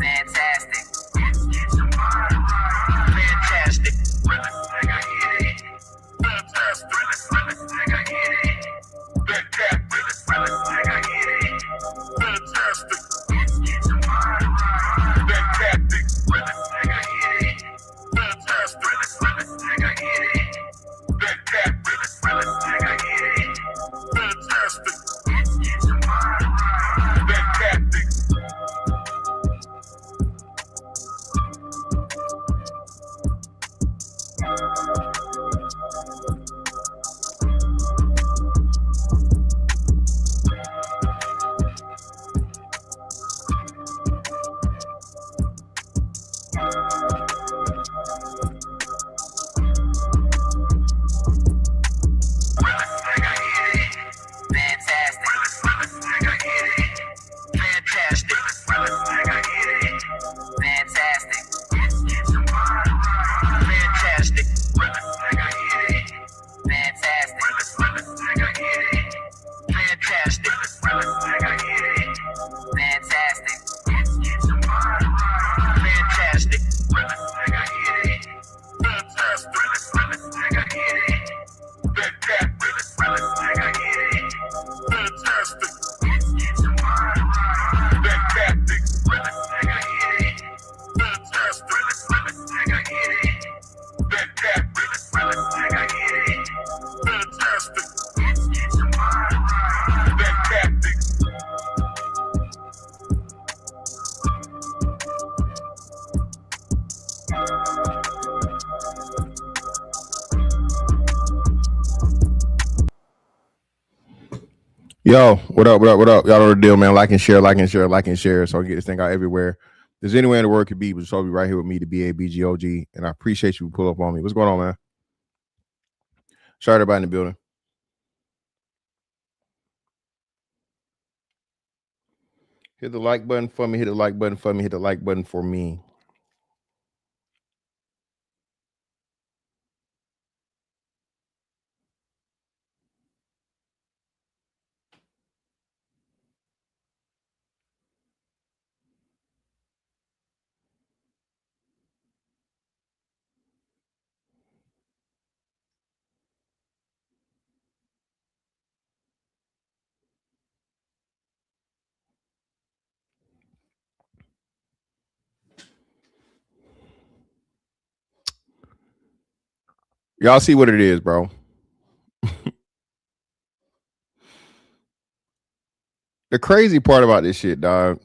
Fantastic. Yo, what up, what up, what up? Y'all know the deal, man. Like and share, like and share, like and share. So I get this thing out everywhere. There's anywhere in the world could be, but so be right here with me, the BABGOG. And I appreciate you pull up on me. What's going on, man? Shout out everybody in the building. Hit the like button for me, hit the like button for me, hit the like button for me. Y'all see what it is, bro. The crazy part about this shit, dog,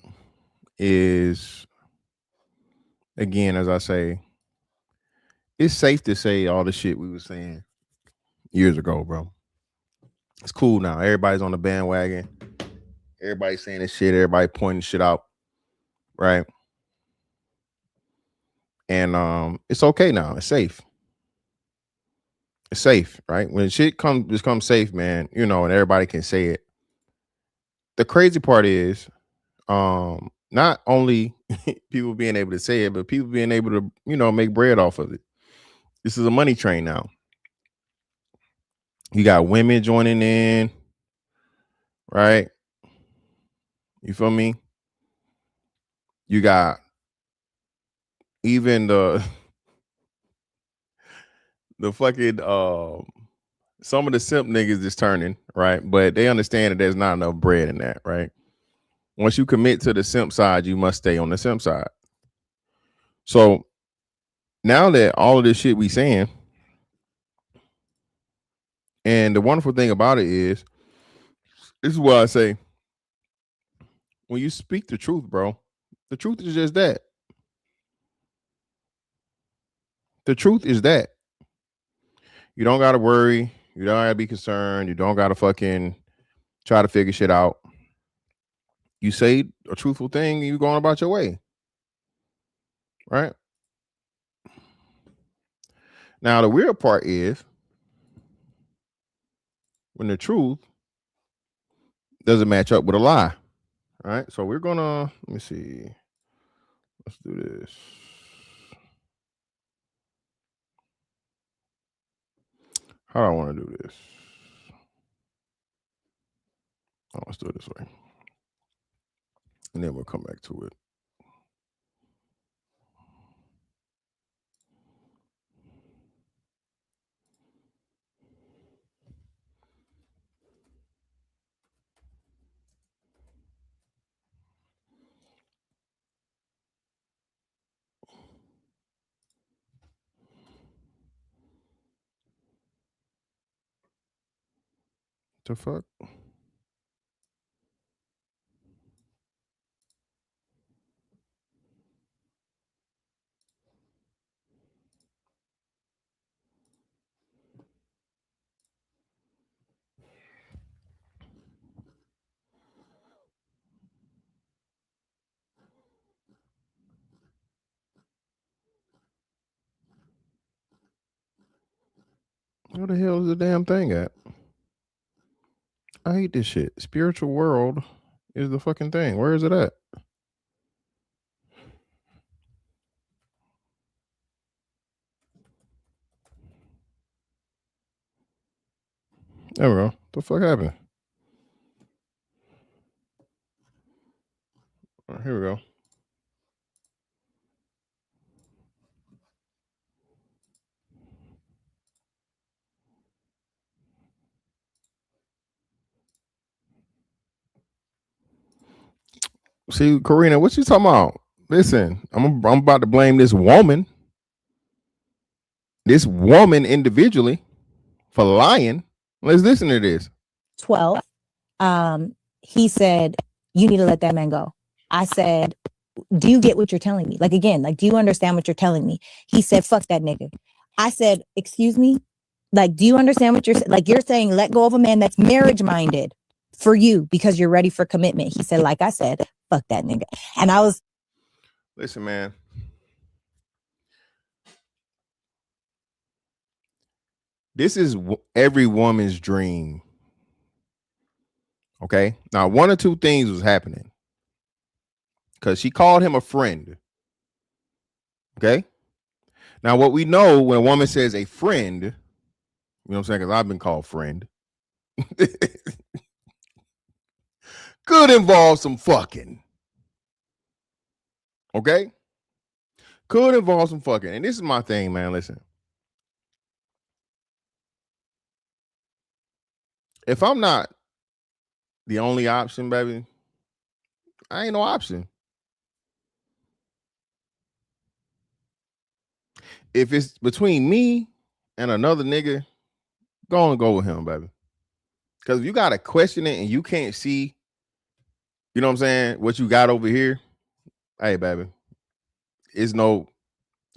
is, again, as I say, it's safe to say all the shit we were saying years ago, bro. It's cool now. Everybody's on the bandwagon. Everybody's saying this shit. Everybody pointing shit out, right? And it's okay now. It's safe. It's safe, right? When shit becomes safe, man, you know, and everybody can say it. The crazy part is, not only people being able to say it, but people being able to, you know, make bread off of it. This is a money train now. You got women joining in, right? You feel me? You got even the fucking some of the simp niggas is turning, right? But they understand that there's not enough bread in that, right? Once you commit to the simp side, you must stay on the simp side. So now that all of this shit we saying, and the wonderful thing about it is, this is what I say, when you speak the truth, bro, the truth is just that. The truth is that. You don't got to worry. You don't got to be concerned. You don't got to fucking try to figure shit out. You say a truthful thing and you going about your way. Right? Now, the weird part is when the truth doesn't match up with a lie. All right, so we're gonna let me see. Let's do this. How do I want to do this? Oh, let's do it this way, and then we'll come back to it. The fuck? Where the hell is the damn thing at? I hate this shit. Spiritual world is the fucking thing. Where is it at? There we go. The fuck happened? All right, here we go. See, Karina, what you talking about? Listen, I'm about to blame this woman individually for lying. Let's listen to this. 12. He said, you need to let that man go. I said, do you get what you're telling me? Like, again, like, do you understand what you're telling me? He said, fuck that nigga. I said, excuse me? Like, do you understand what you're saying? Like, you're saying, let go of a man that's marriage minded for you because you're ready for commitment. He said, like I said, fuck that nigga. And I was. Listen, man. This is every woman's dream. Okay. Now, one or two things was happening because she called him a friend. Okay. Now, what we know when a woman says a friend, you know what I'm saying? Because I've been called friend, could involve some fucking. Okay. Could involve some fucking. And this is my thing, man. Listen. If I'm not the only option, baby, I ain't no option. If it's between me and another nigga, go and go with him, baby. Because if you got to question it and you can't see, you know what I'm saying, what you got over here, hey, baby, don't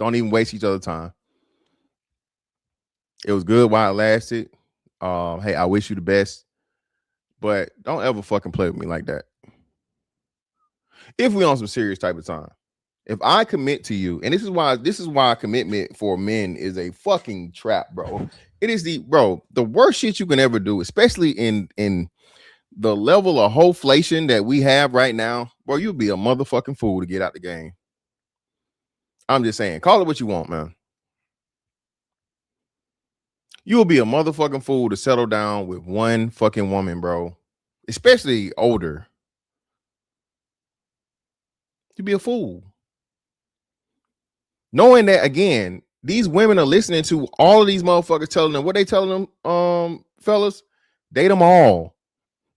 even waste each other's time. It was good while it lasted. Hey, I wish you the best. But don't ever fucking play with me like that. If we on some serious type of time. If I commit to you, and this is why commitment for men is a fucking trap, bro. It is the worst shit you can ever do, especially in the level of hoflation that we have right now, bro. You'll be a motherfucking fool to get out the game. I'm just saying, call it what you want, man. You'll be a motherfucking fool to settle down with one fucking woman, bro. Especially older. You'd be a fool. Knowing that, again, these women are listening to all of these motherfuckers telling them what they telling them, fellas, date them all.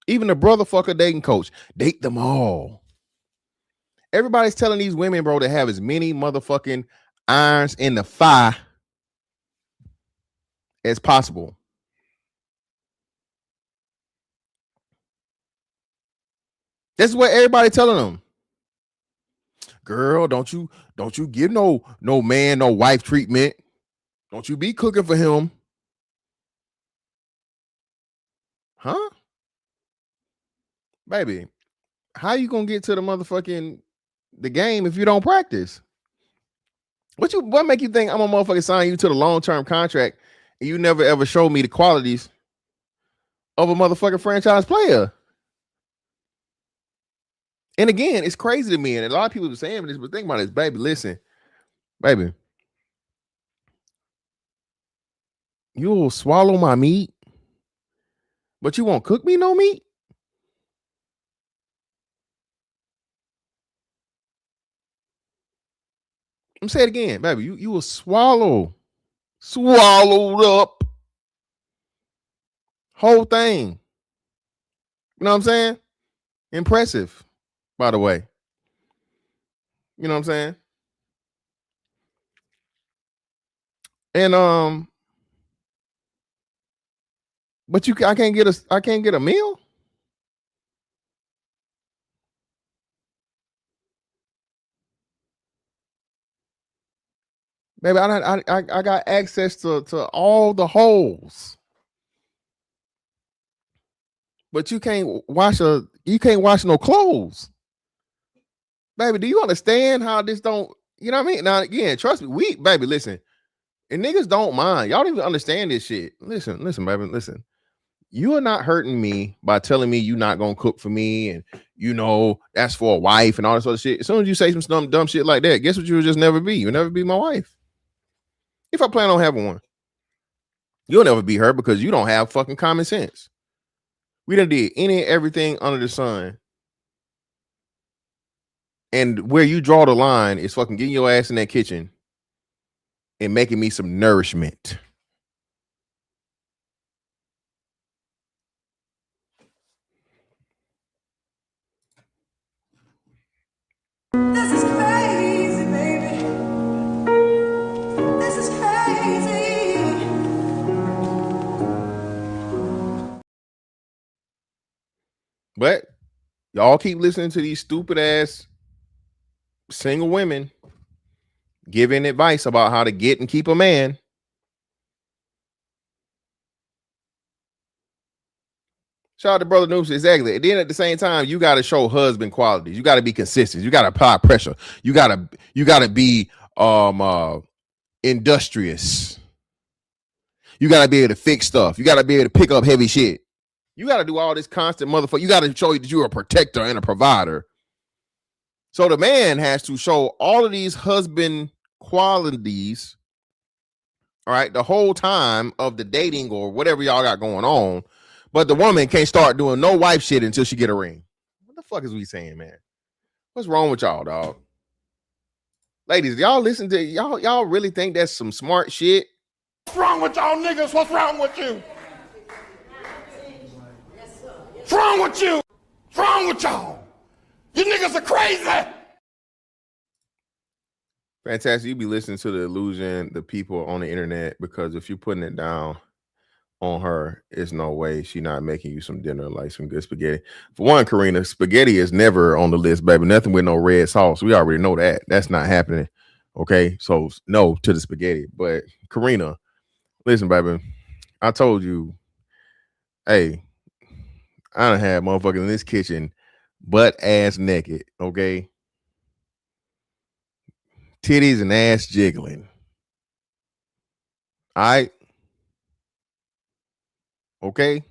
Even the brother fucker dating coach, date them all. Everybody's telling these women, bro, to have as many motherfucking irons in the fire as possible. That's what everybody telling them. Girl, don't you give no man, no wife treatment. Don't you be cooking for him. Huh? Baby, how you gonna get to the game if you don't practice? What make you think I'm a motherfucker sign you to the long-term contract and you never ever show me the qualities of a motherfucking franchise player? And again, it's crazy to me, and a lot of people are saying this, but think about this, baby. Listen, baby, you'll swallow my meat, but you won't cook me no meat. I'm saying it again, baby. You will swallowed up whole thing. You know what I'm saying? Impressive, by the way. You know what I'm saying? And but I can't get a meal. Baby, I got access to all the holes. But you can't wash no clothes. Baby, do you understand how this don't, you know what I mean? Now again, trust me, baby, listen. And niggas don't mind. Y'all don't even understand this shit. Listen, baby, listen. You are not hurting me by telling me you're not gonna cook for me, and that's for a wife and all this other shit. As soon as you say some dumb shit like that, guess what you will just never be? You'll never be my wife. If I plan on having one, you'll never be her because you don't have fucking common sense. We done did everything under the sun. And where you draw the line is fucking getting your ass in that kitchen and making me some nourishment. This is crazy, baby. This is crazy. But y'all keep listening to these stupid ass single women giving advice about how to get and keep a man. Shout out to Brother Noops. Exactly. And then at the same time, you got to show husband qualities. You got to be consistent. You got to apply pressure. You got to be industrious. You got to be able to fix stuff. You got to be able to pick up heavy shit. You got to do all this constant motherfucker. You got to show that you're a protector and a provider. So the man has to show all of these husband qualities, all right, the whole time of the dating or whatever y'all got going on. But the woman can't start doing no wife shit until she get a ring. What the fuck is we saying, man? What's wrong with y'all, dog? Ladies, y'all listen to y'all really think that's some smart shit? What's wrong with y'all niggas? What's wrong with you? What's wrong with you? What's wrong with y'all? You niggas are crazy. Fantastic. You be listening to the illusion, the people on the internet, because if you're putting it down on her, it's no way she not making you some dinner, like some good spaghetti. For one, Karina, spaghetti is never on the list, baby. Nothing with no red sauce. We already know that. That's not happening. Okay, so no to the spaghetti. But Karina, listen, baby, I told you, hey, I done had motherfuckers in this kitchen butt ass naked, okay? Titties and ass jiggling. All right. Okay.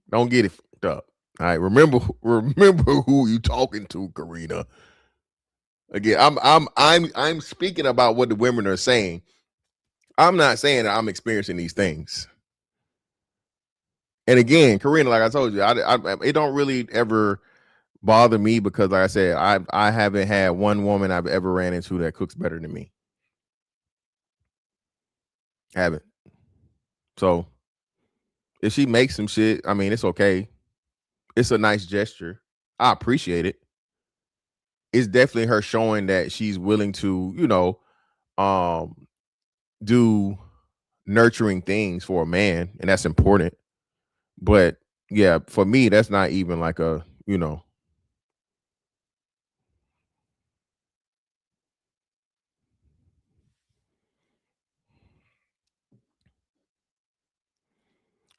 Don't get it fucked up. All right. Remember who you talking to, Karina. Again, I'm speaking about what the women are saying. I'm not saying that I'm experiencing these things. And again, Karina, like I told you, it don't really ever bother me because, like I said, I haven't had one woman I've ever ran into that cooks better than me. Haven't. So if she makes some shit, I mean, it's okay. It's a nice gesture. I appreciate it. It's definitely her showing that she's willing to, do nurturing things for a man, and that's important. But yeah, for me, that's not even like a,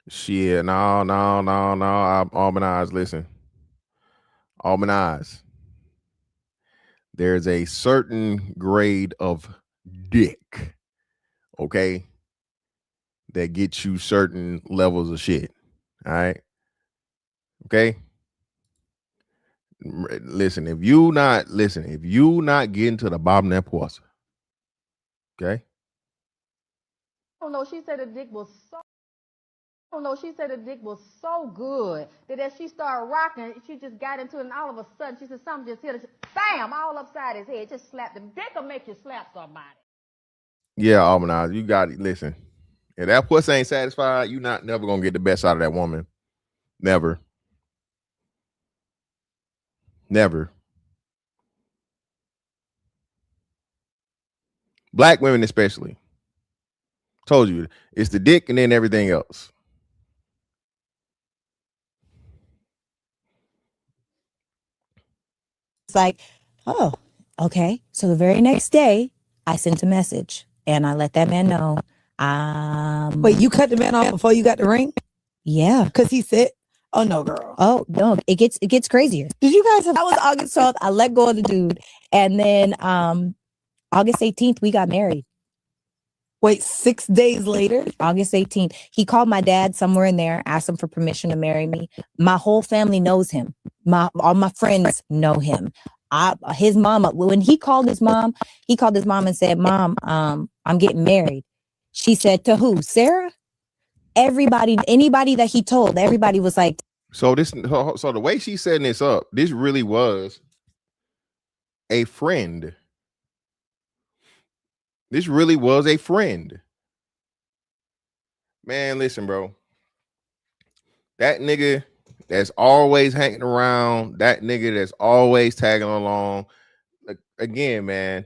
shit. No. Almond eyes, listen. Almond eyes. There's a certain grade of dick, okay, that gets you certain levels of shit. All right. Okay. Listen, if you not getting to the bottom of that pussy, okay? I don't know. She said the dick was so. I don't know. She said the dick was so good that as she started rocking, she just got into it, and all of a sudden she said something just hit her, bam, all upside his head. Just slapped him. Dick will make you slap somebody. Yeah, Almanac, you got it. Listen, if that pussy ain't satisfied, you not never gonna get the best out of that woman. Never. Never. Black women especially. Told you, it's the dick and then everything else. It's like, oh, okay. So the very next day, I sent a message and I let that man know. Wait, you cut the man off before you got the ring? Yeah. Because he said, oh no, girl. Oh no, it gets crazier. Did you guys have That was August 12th. I let go of the dude. And then August 18th, we got married. wait 6 days later? August 18th. He called my dad somewhere in there, asked him for permission to marry me. My whole family knows him. All my friends know him. His mama, when he called his mom and said, Mom, I'm getting married. She said, to who? Sarah? Anybody that he told, everybody was like. So the way she's setting this up, this really was a friend. This really was a friend. Man, listen, bro. That nigga that's always hanging around, that nigga that's always tagging along. Again, man.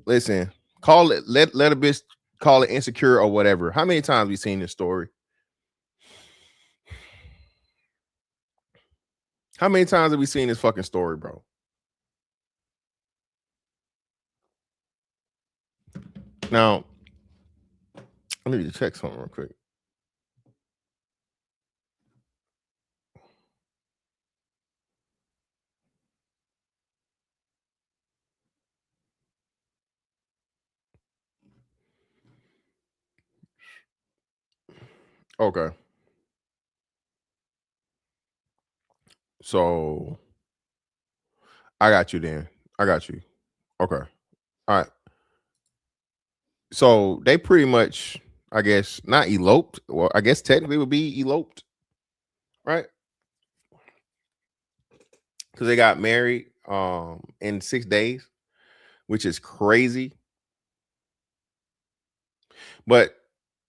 Listen, call it, let a bitch call it insecure or whatever. How many times we seen this story? How many times have we seen this fucking story, bro? Now, I need to check something real quick. Okay. So I got you then. I got you. Okay. All right. So they pretty much, I guess, not eloped. Well, I guess technically would be eloped, right? Because they got married in 6 days, which is crazy. But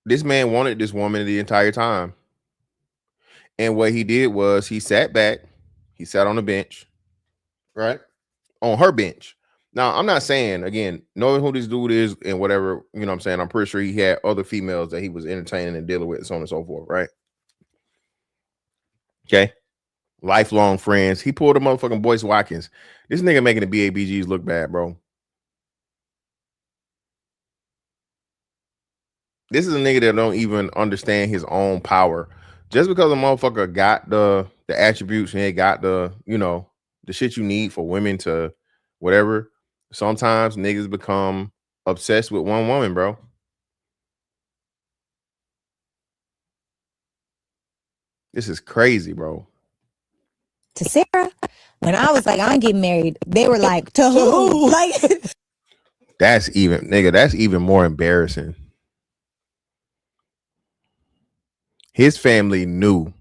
this man wanted this woman the entire time. And what he did was he sat back, he sat on the bench, right? On her bench. Now, I'm not saying, again, knowing who this dude is and whatever, you know what I'm saying, I'm pretty sure he had other females that he was entertaining and dealing with, and so on and so forth, right? Okay. Lifelong friends. He pulled a motherfucking Boyce Watkins. This nigga making the BABGs look bad, bro. This is a nigga that don't even understand his own power. Just because a motherfucker got the attributes and he got the, you know, the shit you need for women to whatever, sometimes niggas become obsessed with one woman, bro. This is crazy, bro. To Sarah, when I was like, I'm getting married, they were like, to who? Like, that's even more embarrassing. His family knew.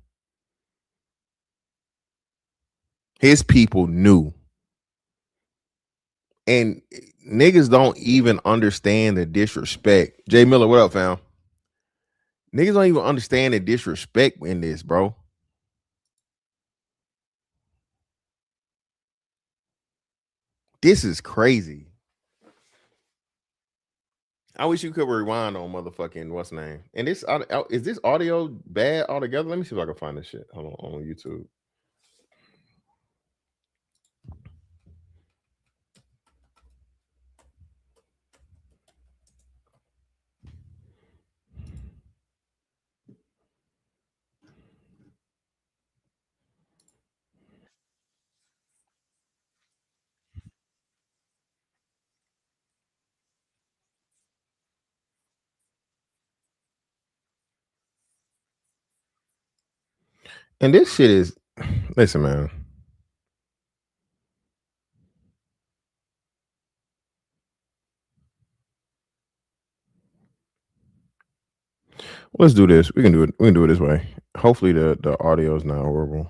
His people knew. And niggas don't even understand the disrespect. Jay Miller, what up, fam? Niggas don't even understand the disrespect in this, bro. This is crazy. I wish you could rewind on motherfucking what's the name. And this is this audio bad altogether? Let me see if I can find this shit. Hold on YouTube. And this shit is, listen, man. Let's do this. We can do it. We can do it this way. Hopefully the audio is not horrible.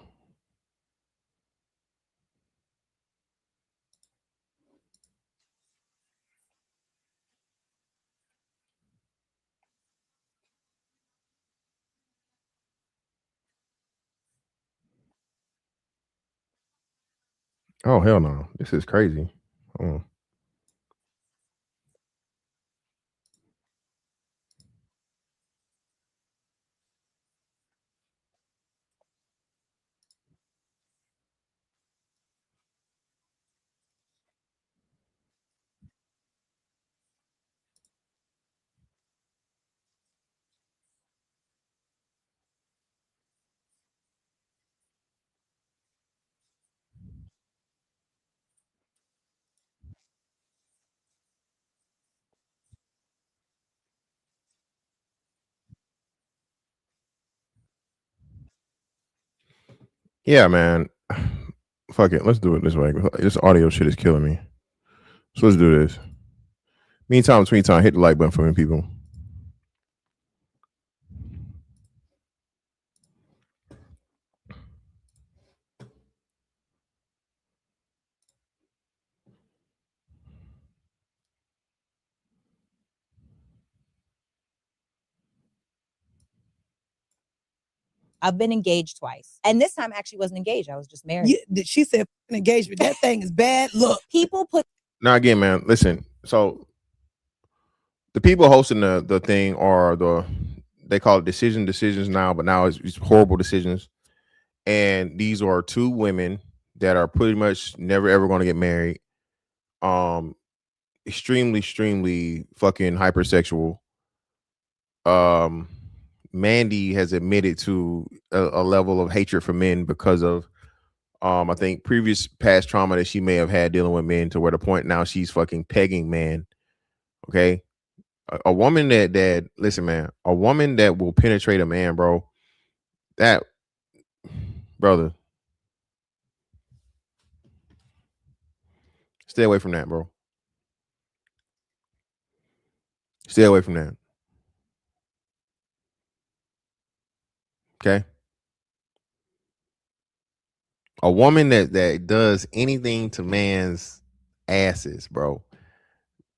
Oh hell no! This is crazy. Oh. Yeah, man. Fuck it. Let's do it this way. This audio shit is killing me. So let's do this. Meantime, between time, hit the like button for me, people. I've been engaged twice. And this time I actually wasn't engaged. I was just married. She said engagement. That thing is bad. Look, People put Now again, man, listen. So the people hosting the thing are they call it decisions now, but now it's horrible decisions. And these are two women that are pretty much never ever going to get married. Extremely fucking hypersexual. Mandy has admitted to a level of hatred for men because of I think previous past trauma that she may have had dealing with men, to where the point now she's fucking pegging man. Okay. A woman that listen, man, a woman that will penetrate a man, bro. That brother. Stay away from that, bro. Stay away from that. Okay. A woman that does anything to man's asses, bro.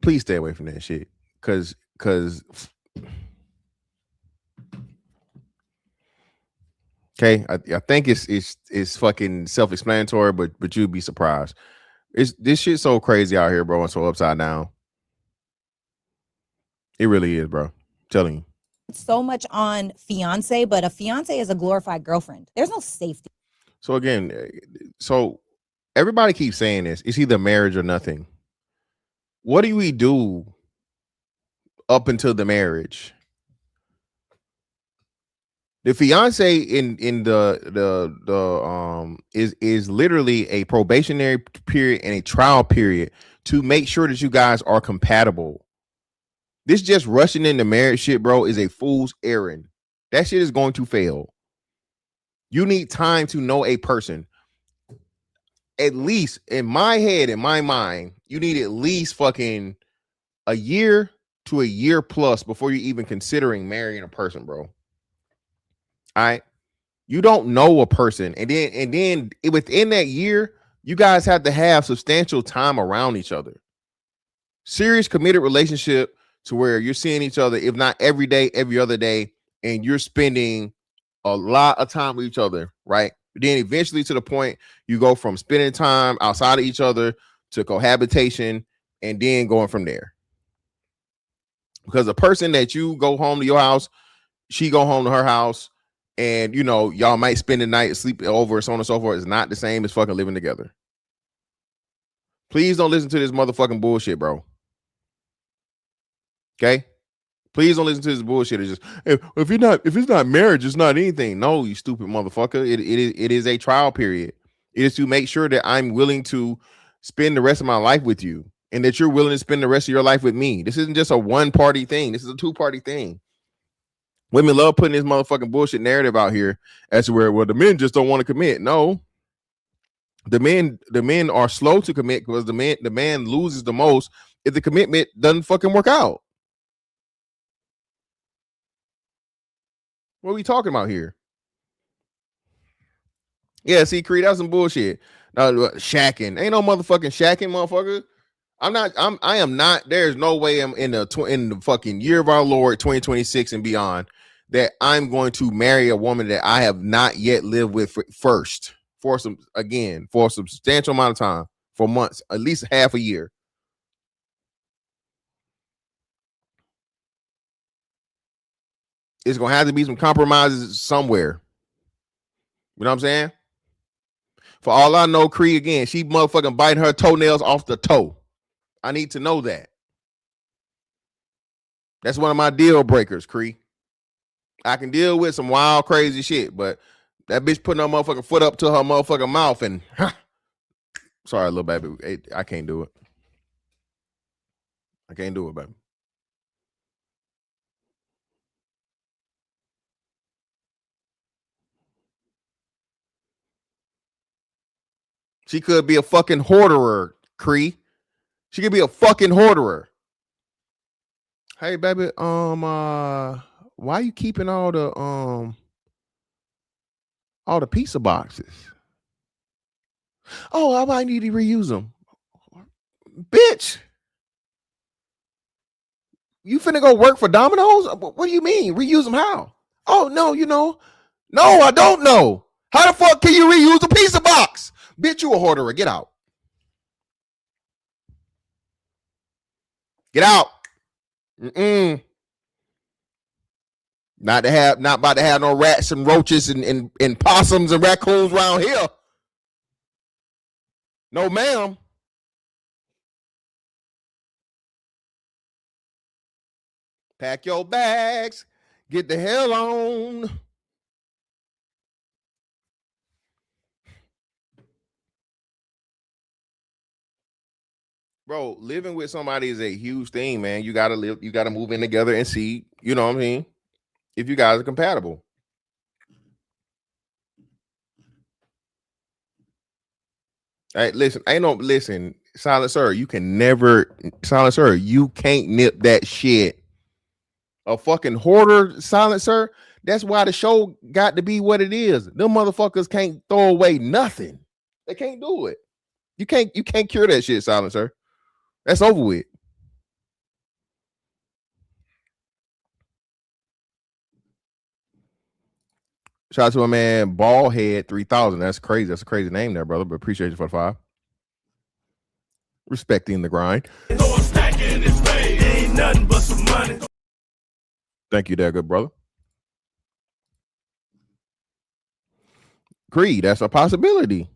Please stay away from that shit. Cause okay, I think it's fucking self-explanatory, but you'd be surprised. This shit's so crazy out here, bro, and so upside down. It really is, bro. I'm telling you. so much on fiance, but a fiance is a glorified girlfriend. There's no safety. So again, so everybody keeps saying this. It's either marriage or nothing. What do we do up until the marriage? The fiance in the is literally a probationary period and a trial period to make sure that you guys are compatible. This just rushing into marriage shit, bro, is a fool's errand. That shit is going to fail. You need time to know a person. At least in my head, in my mind, you need at least fucking a year to a year plus before you're even considering marrying a person, bro. All right. You don't know a person. And then within that year, you guys have to have substantial time around each other. Serious committed relationship to where you're seeing each other, if not every day, every other day, and you're spending a lot of time with each other, right? Then eventually to the point you go from spending time outside of each other to cohabitation, and then going from there. Because the person that you go home to your house, she go home to her house, and you know y'all might spend the night, sleep over, so on and so forth, is not the same as fucking living together. Please don't listen to this motherfucking bullshit, bro. Okay? Please don't listen to this bullshit. It's just if it's not marriage, it's not anything. No, you stupid motherfucker. It is a trial period. It is to make sure that I'm willing to spend the rest of my life with you, and that you're willing to spend the rest of your life with me. This isn't just a one-party thing. This is a two-party thing. Women love putting this motherfucking bullshit narrative out here as to where, well, the men just don't want to commit. No, the men are slow to commit because the man loses the most if the commitment doesn't fucking work out. What are we talking about here? Yeah, see, Creed, that's some bullshit. Shacking. Ain't no motherfucking shacking, motherfucker. I am not. There's no way I'm in the fucking year of our Lord 2026 and beyond that I'm going to marry a woman that I have not yet lived with first for a substantial amount of time, for months, at least half a year. It's gonna have to be some compromises somewhere. You know what I'm saying? For all I know, Cree, again, she motherfucking biting her toenails off the toe. I need to know that. That's one of my deal breakers, Cree. I can deal with some wild, crazy shit, but that bitch putting her motherfucking foot up to her motherfucking mouth and sorry, little baby. I can't do it. I can't do it, baby. She could be a fucking hoarderer, Cree. She could be a fucking hoarderer. Hey, baby, why you keeping all the pizza boxes? Oh, I might need to reuse them. Bitch, you finna go work for Domino's? What do you mean? Reuse them how? Oh, no, no, I don't know. How the fuck can you reuse a pizza box? Bitch, you a hoarder. Get out. Get out. Mm-mm. Not about to have no rats and roaches and possums and raccoons around here. No, ma'am. Pack your bags. Get the hell on. Bro, living with somebody is a huge thing, man. You gotta move in together and see, you know what I mean? If you guys are compatible. Hey, listen, Silent Sir, you can't nip that shit. A fucking hoarder, Silent Sir. That's why the show got to be what it is. Them motherfuckers can't throw away nothing. They can't do it. You can't cure that shit, Silent Sir. That's over with. Shout out to my man Ballhead 3000. That's crazy. That's a crazy name there, brother. But appreciate you for the 5. Respecting the grind. Ain't nothing but some money. Thank you there, good brother. Creed, that's a possibility.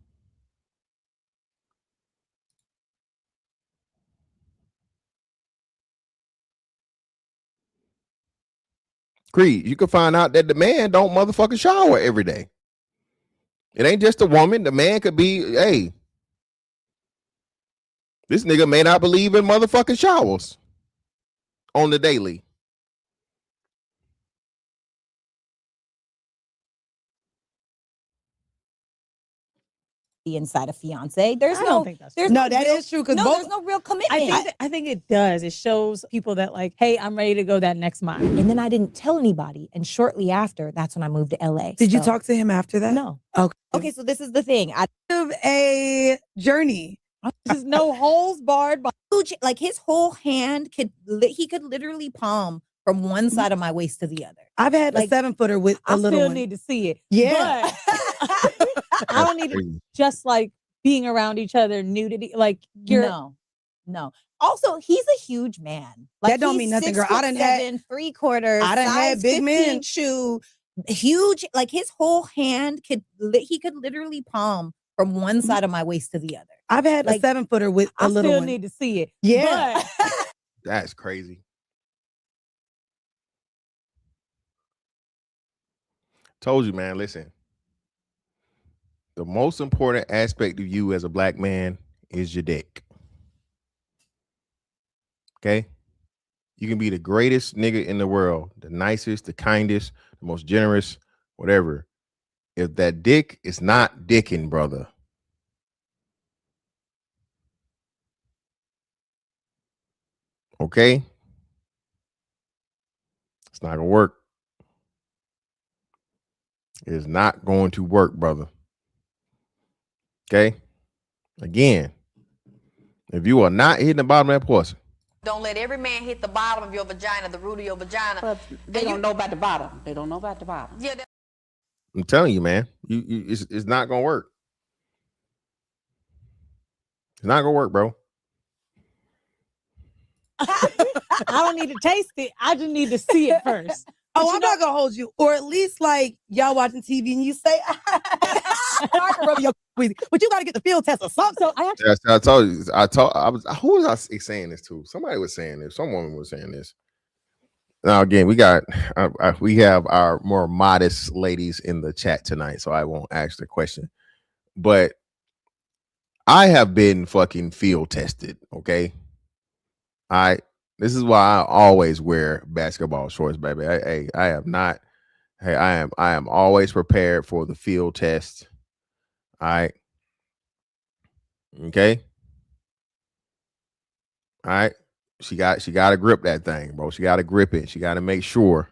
Creed, you can find out that the man don't motherfucking shower every day. It ain't just a woman. The man could be, hey, this nigga may not believe in motherfucking showers on the daily. Inside a fiance. There's I no, don't think that's there's true. no, No, that real, is true, 'cause no, both- there's no real commitment. I think it does. It shows people that like, hey, I'm ready to go that next mile. And then I didn't tell anybody. And shortly after, that's when I moved to LA. Did you talk to him after that? No. Okay. Okay, so this is the thing. I Of a journey. There's no holes barred by like his whole hand he could literally palm from one side of my waist to the other. I've had Like, a 7-footer with a I little still one. need to see it. Yeah. But I don't need to just like being around each other, nudity. Like you're no. Also, he's a huge man. Like that don't mean nothing, girl. I done had 3/4. I done size had big 15 men. shoe, huge. Like his whole hand he could literally palm from one side of my waist to the other. I've had Like, a 7-footer with a I little still one. need to see it. Yeah. But That's crazy. Told you, man. Listen, the most important aspect of you as a black man is your dick. Okay? You can be the greatest nigga in the world, the nicest, the kindest, the most generous, whatever. If that dick is not dicking, brother, okay? It's not gonna work. It's not going to work, brother. Okay? Again, if you are not hitting the bottom of that pussy, don't let every man hit the bottom of your vagina, the root of your vagina. But they don't know about the bottom. They don't know about the bottom. Yeah, I'm telling you, man, it's not gonna work. It's not gonna work, bro. I don't need to taste it. I just need to see it first. Oh, I'm not gonna hold you, or at least like y'all watching TV and you say, "I can rub your with," but you gotta get the field test or something. So I actually, Yes, I told you. I was. Who was I saying this to? Somebody was saying this. Some woman was saying this. Now again, we have our more modest ladies in the chat tonight, so I won't ask the question. But I have been fucking field tested. Okay, this is why I always wear basketball shorts, baby. I am not. Hey, I am always prepared for the field test. All right. Okay. All right. She got to grip that thing, bro. She got to grip it. She got to make sure.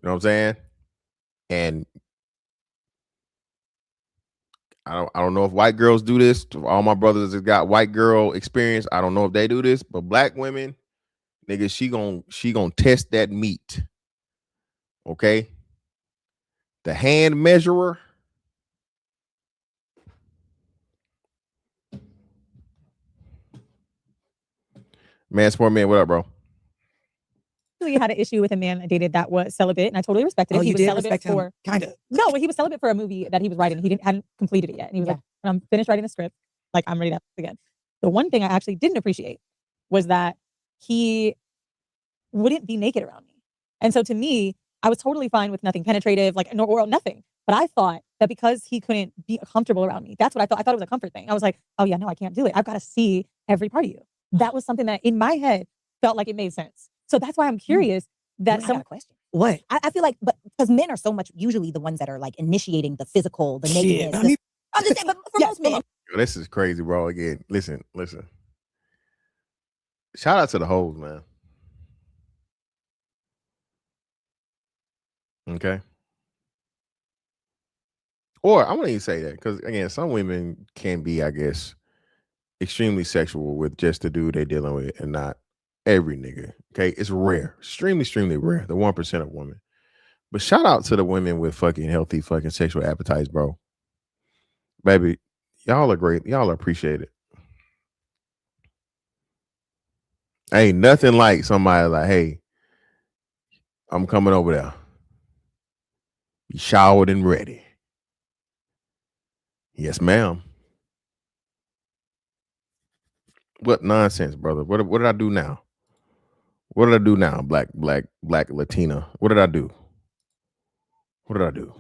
You know what I'm saying? And I don't know if white girls do this. All my brothers that got white girl experience, I don't know if they do this, but black women, nigga, she gonna test that meat. Okay? The hand measurer. Man, sport man, what up, bro? actually had an issue with a man I dated that was celibate, and I totally respected it. Oh, He you was did celibate respect him, for kind of. no, but he was celibate for a movie that he was writing. He hadn't completed it yet, and he was like, "When I'm finished writing the script, like I'm ready to have sex again." The one thing I actually didn't appreciate was that he wouldn't be naked around me, and so to me, I was totally fine with nothing penetrative, like no oral, nothing. But I thought that because he couldn't be comfortable around me, that's what I thought. I thought it was a comfort thing. I was like, "Oh yeah, no, I can't do it. I've got to see every part of you." That was something that in my head felt like it made sense. So that's why I'm curious that I got a question. What? I feel like, but because men are so much usually the ones that are like initiating the physical, the Shit, nakedness. I mean- I'm just saying, but for most men, This is crazy, bro. Again, listen. Shout out to the hoes, man. Okay. Or I wouldn't even say that because again, some women can be, I guess, extremely sexual with just the dude they're dealing with, and not every nigga. Okay, it's rare, extremely rare. The 1% of women. But shout out to the women with fucking healthy fucking sexual appetites, bro. Baby, y'all are great. Y'all appreciate it. Ain't nothing like somebody like, hey, I'm coming over there. You showered and ready. Yes, ma'am. What nonsense, brother? What did I do now? What did I do now? Black Latina. What did I do? What did I do?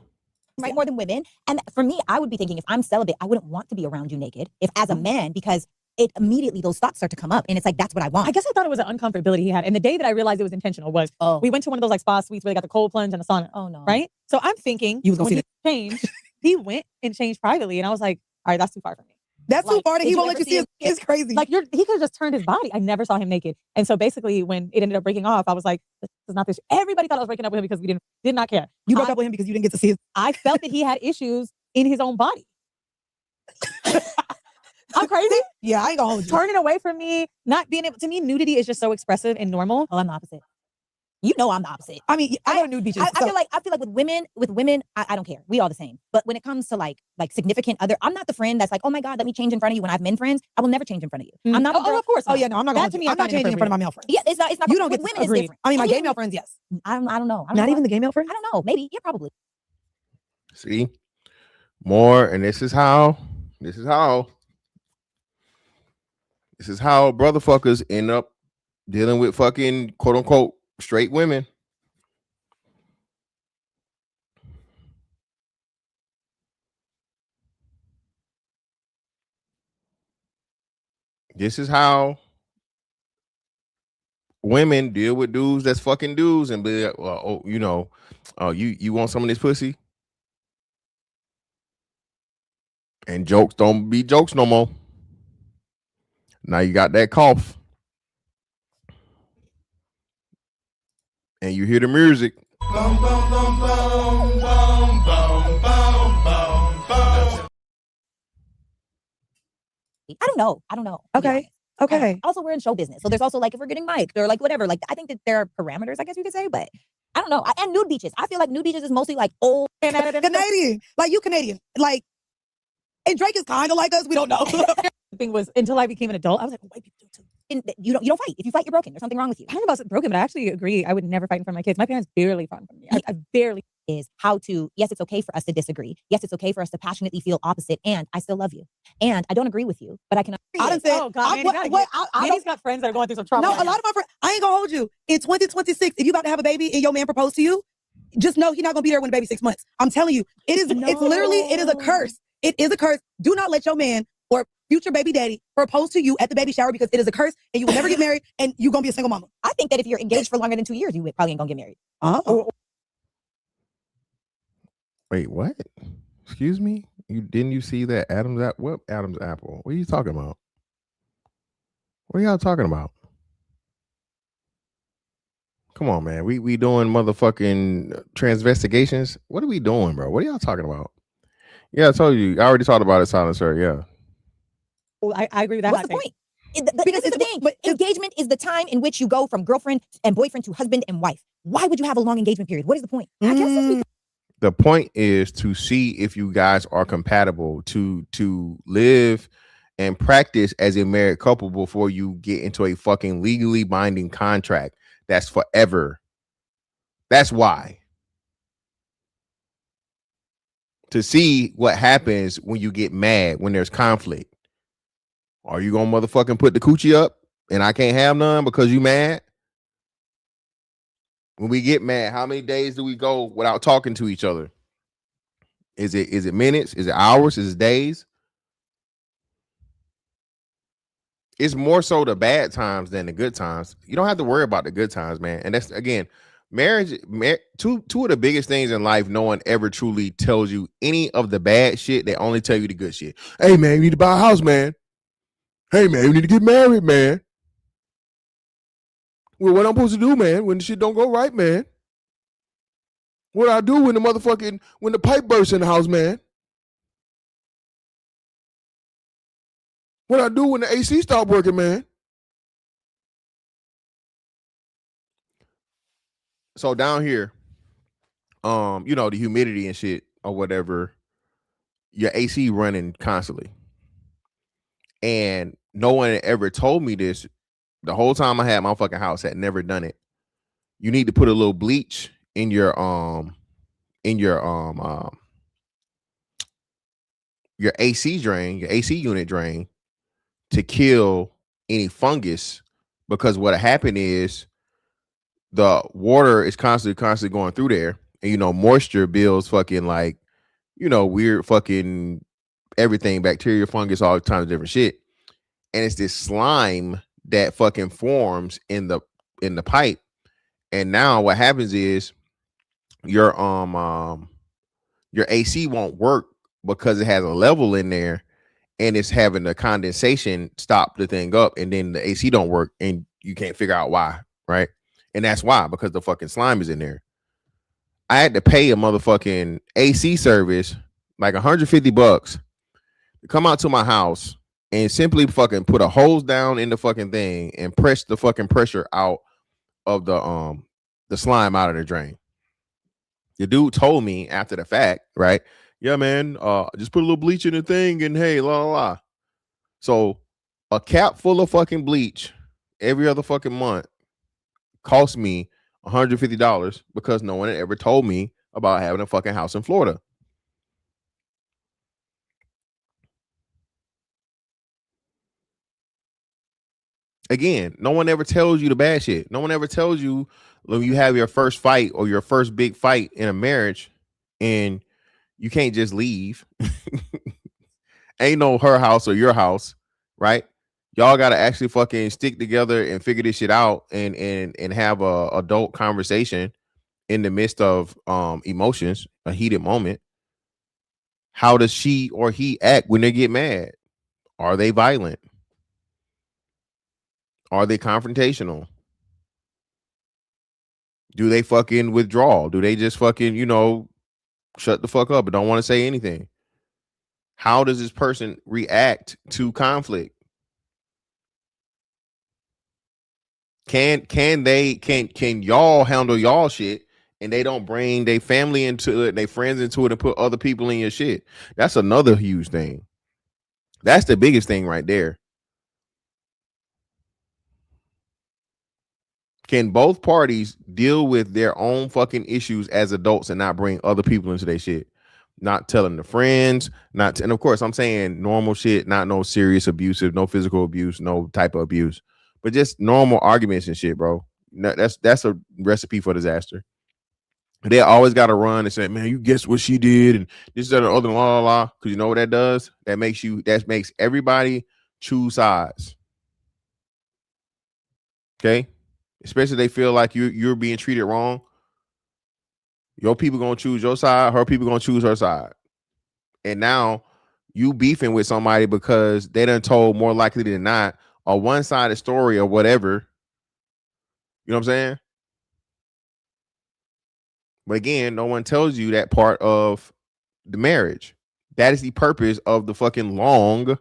right, more than women. And for me, I would be thinking if I'm celibate, I wouldn't want to be around you naked. If as a man, because it immediately those thoughts start to come up, and it's like that's what I want. I guess I thought it was an uncomfortability he had. And the day that I realized it was intentional was we went to one of those like spa suites where they got the cold plunge and the sauna. Oh no! Right? So I'm thinking You was gonna when see he changed, he went and changed privately, and I was like, all right, that's too far for me. That's too Like, far that did he you won't ever let you see see it. It's crazy. Like he could have just turned his body. I never saw him naked. And so basically when it ended up breaking off, I was like, this is not this. Everybody thought I was breaking up with him because we did not care. you broke up with him because you didn't get to see his. I felt that he had issues in his own body. I'm crazy. Yeah, I ain't gonna hold you. Turning away from me, not being able to me, nudity is just so expressive and normal. Oh, I'm the opposite. You know I'm the opposite. I mean, I go to nude beaches. I feel like with women, I don't care. We all the same. But when it comes to like significant other, I'm not the friend that's like, oh my God, let me change in front of you when I have men friends. I will never change in front of you. I'm not. Oh, of course. Oh yeah, no, I'm not gonna. That to me, I'm not changing in front of my male friends. Yeah, it's not. You don't with get women. It's agreed. different. I mean, my And gay even- male friends, yes. I don't know. Not even the gay male friends. I don't know. Maybe. Yeah, probably. See? More, and this is how brother fuckers end up dealing with fucking quote unquote straight women. This is how women deal with dudes that's fucking dudes and be like, well, you want some of this pussy? And jokes don't be jokes no more. Now you got that cough. And you hear the music. Bum, bum, bum, bum, bum, bum. I don't know. to be Okay. honest. Okay. Also, we're in show business, so there's also like if we're getting mic'd or like whatever. Like I think that there are parameters, I guess you could say, but I don't know. And nude beaches. I feel like nude beaches is mostly like old Canadian. Like you Canadian. Like, and Drake is kind of like us. We don't know. The thing was, until I became an adult, I was like, white people do too. And you don't fight. If you fight, you're broken. There's something wrong with you. I don't know about broken, but I actually agree. I would never fight in front of my kids. My parents barely fought in front of me. I barely. Is how to, yes, it's okay for us to disagree. Yes, it's okay for us to passionately feel opposite. And I still love you. And I don't agree with you, but I can I done said, Oh God, Mandy's got friends that are going through some trauma. no, right a lot of my friends, I ain't gonna hold you. In 2026, if you about to have a baby and your man proposed to you, just know he's not gonna be there when the baby's 6 months. I'm telling you, it's literally, it is a curse. It is a curse. Do not let your man or future baby daddy propose to you at the baby shower because it is a curse and you will never get married and you're gonna be a single mama. I think that if you're engaged for longer than 2 years, you probably ain't gonna get married. Oh. Wait, what? Excuse me? Didn't you see that Adam's apple? What Adam's apple? What are you talking about? What are y'all talking about? Come on, man. We doing motherfucking transvestigations. What are we doing, bro? What are y'all talking about? Yeah, I told you. I already talked about it, Silencer. Yeah. Well, I agree with that. What's the point? Because this is the thing. Engagement is the time in which you go from girlfriend and boyfriend to husband and wife. Why would you have a long engagement period? What is the point? I guess it's because the point is to see if you guys are compatible, to live and practice as a married couple before you get into a fucking legally binding contract that's forever. That's why. To see what happens when you get mad, when there's conflict. Are you gonna motherfucking put the coochie up and I can't have none because you mad? When we get mad, how many days do we go without talking to each other? Is it minutes? Is it hours? Is it days? It's more so the bad times than the good times. You don't have to worry about the good times, man. And that's, again, marriage, two of the biggest things in life, no one ever truly tells you any of the bad shit. They only tell you the good shit. Hey, man, you need to buy a house, man. Hey, man, you need to get married, man. Well, what I'm supposed to do, man, when the shit don't go right, man? What I do when the pipe bursts in the house, man? What I do when the AC stop working, man? So down here, the humidity and shit or whatever, your AC running constantly. And no one had ever told me this. The whole time I had my fucking house, had never done it. You need to put a little bleach in your AC drain, your AC unit drain, to kill any fungus, because what happened is the water is constantly going through there, and moisture builds fucking like weird fucking everything, bacteria, fungus, all kinds of different shit, and it's this slime that fucking forms in the pipe. And now what happens is your AC won't work because it has a level in there, and it's having the condensation stop the thing up, and then the AC don't work, and you can't figure out why, right? And that's why, because the fucking slime is in there. I had to pay a motherfucking AC service like $150 to come out to my house and simply fucking put a hose down in the fucking thing and press the fucking pressure out of the slime out of the drain. The dude told me after the fact, right? Yeah, man, just put a little bleach in the thing and hey, la la la. So a cap full of fucking bleach every other fucking month cost me $150 because no one had ever told me about having a fucking house in Florida. Again, no one ever tells you the bad shit. No one ever tells you when you have your first fight or your first big fight in a marriage and you can't just leave. Ain't no her house or your house, right? Y'all got to actually fucking stick together and figure this shit out and have a adult conversation in the midst of emotions, a heated moment. How does she or he act when they get mad? Are they violent? Are they confrontational? Do they fucking withdraw? Do they just fucking, shut the fuck up and don't want to say anything? How does this person react to conflict? Can y'all handle y'all shit and they don't bring their family into it, their friends into it, and put other people in your shit? That's another huge thing. That's the biggest thing right there. Can both parties deal with their own fucking issues as adults and not bring other people into their shit? Not telling the friends, and of course, I'm saying normal shit, not no serious abusive, no physical abuse, no type of abuse, but just normal arguments and shit, bro. That's a recipe for disaster. They always got to run and say, man, you guess what she did, and this, that, or other, la la la. Because you know what that does? That makes everybody choose sides. Okay. Especially they feel like you're being treated wrong. Your people gonna choose your side, her people gonna choose her side. And now you beefing with somebody because they done told more likely than not a one-sided story or whatever. You know what I'm saying? But again, no one tells you that part of the marriage. That is the purpose of the fucking long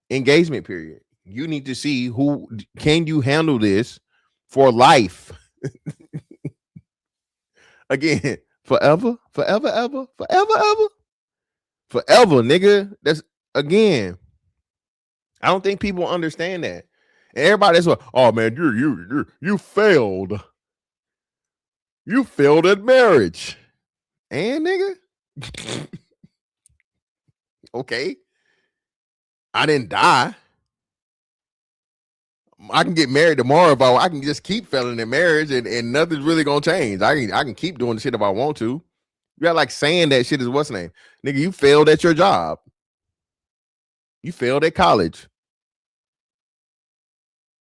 engagement period. You need to see who can you handle this for life. Again, forever, ever, nigga. That's again. I don't think people understand that. And everybody's like, oh man, you failed. You failed at marriage. And nigga. Okay. I didn't die. I can get married tomorrow if I can just keep failing in marriage and nothing's really gonna change. I can keep doing the shit if I want to. You got like saying that shit is what's name. Nigga, you failed at your job. You failed at college.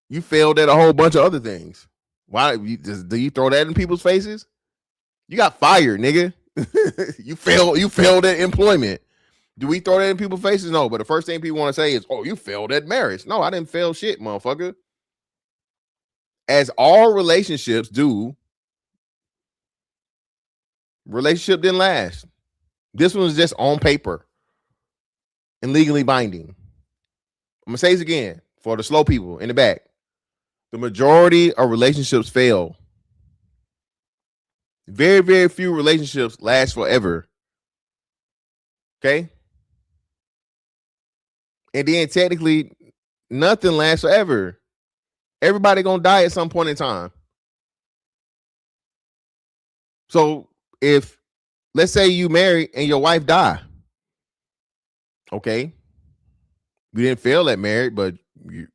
You failed at a whole bunch of other things. Why do you throw that in people's faces? You got fired, nigga. You failed at employment. Do we throw that in people's faces? No, but the first thing people want to say is, oh, you failed at marriage. No, I didn't fail shit, motherfucker. As all relationships do, relationship didn't last. This one was just on paper and legally binding. I'm gonna say this again for the slow people in the back. The majority of relationships fail. Very, very few relationships last forever. Okay? And then technically, nothing lasts forever. Everybody gonna die at some point in time. So if, let's say you marry and your wife die. Okay. You didn't fail at marriage, but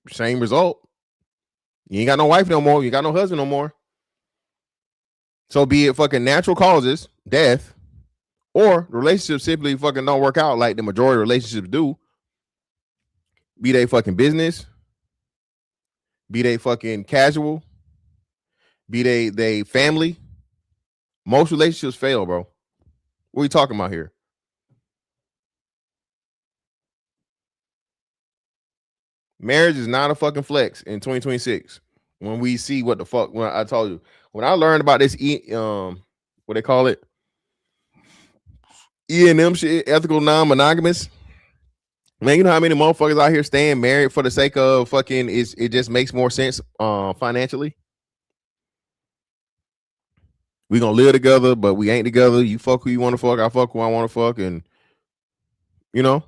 same result. You ain't got no wife no more. You got no husband no more. So be it fucking natural causes, death, or relationships simply fucking don't work out like the majority of relationships do. Be they fucking business, be they fucking casual, be they family. Most relationships fail, bro. What are you talking about here? Marriage is not a fucking flex in 2026. When we see what the fuck, when I told you, when I learned about this, what they call it, E&M shit, ethical non-monogamous. Man, you know how many motherfuckers out here staying married for the sake of fucking it just makes more sense financially. We gonna live together, but we ain't together. You fuck who you want to fuck, I fuck who I want to fuck, and you know.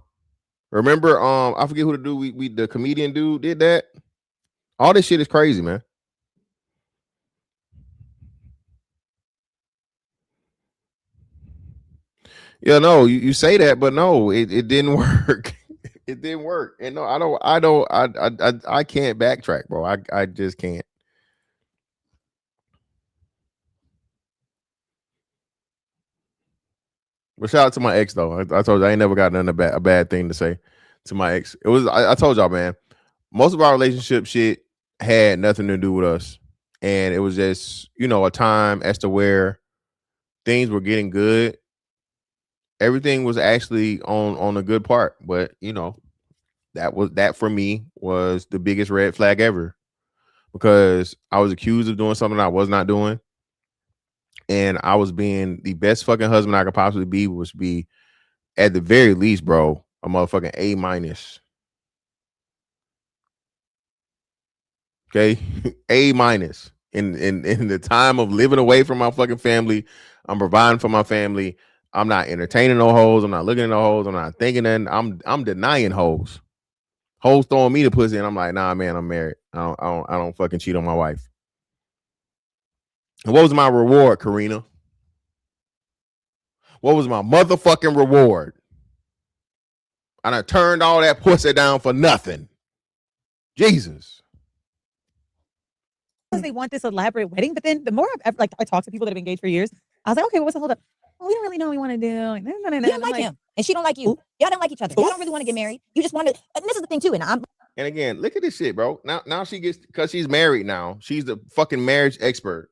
Remember, I forget who the dude we the comedian dude did that. All this shit is crazy, man. Yeah, no, you say that, but no, it didn't work. It didn't work. And no, I can't backtrack, bro. I just can't. But shout out to my ex though. I told you I ain't never got nothing a bad thing to say to my ex. It was I told y'all, man. Most of our relationship shit had nothing to do with us, and it was just a time as to where things were getting good. Everything was actually on a good part, but that for me was the biggest red flag ever, because I was accused of doing something I was not doing. And I was being the best fucking husband I could possibly be, at the very least, bro, a motherfucking A minus. Okay, A minus. In the time of living away from my fucking family, I'm providing for my family. I'm not entertaining no hoes. I'm not looking at no hoes. I'm not thinking that. I'm denying hoes. Hoes throwing me the pussy, and I'm like, nah, man, I'm married. I don't fucking cheat on my wife. And what was my reward, Karina? What was my motherfucking reward? And I turned all that pussy down for nothing. Jesus. They want this elaborate wedding, but then the more I talk to people that have been engaged for years, I was like, okay, what's the hold up? Well, we don't really know what we want to do. You don't like him, and she don't like you. Y'all don't like each other. Y'all don't really want to get married. You just want to. And this is the thing too. And again, look at this shit, bro. Now she gets, because she's married now. She's the fucking marriage expert.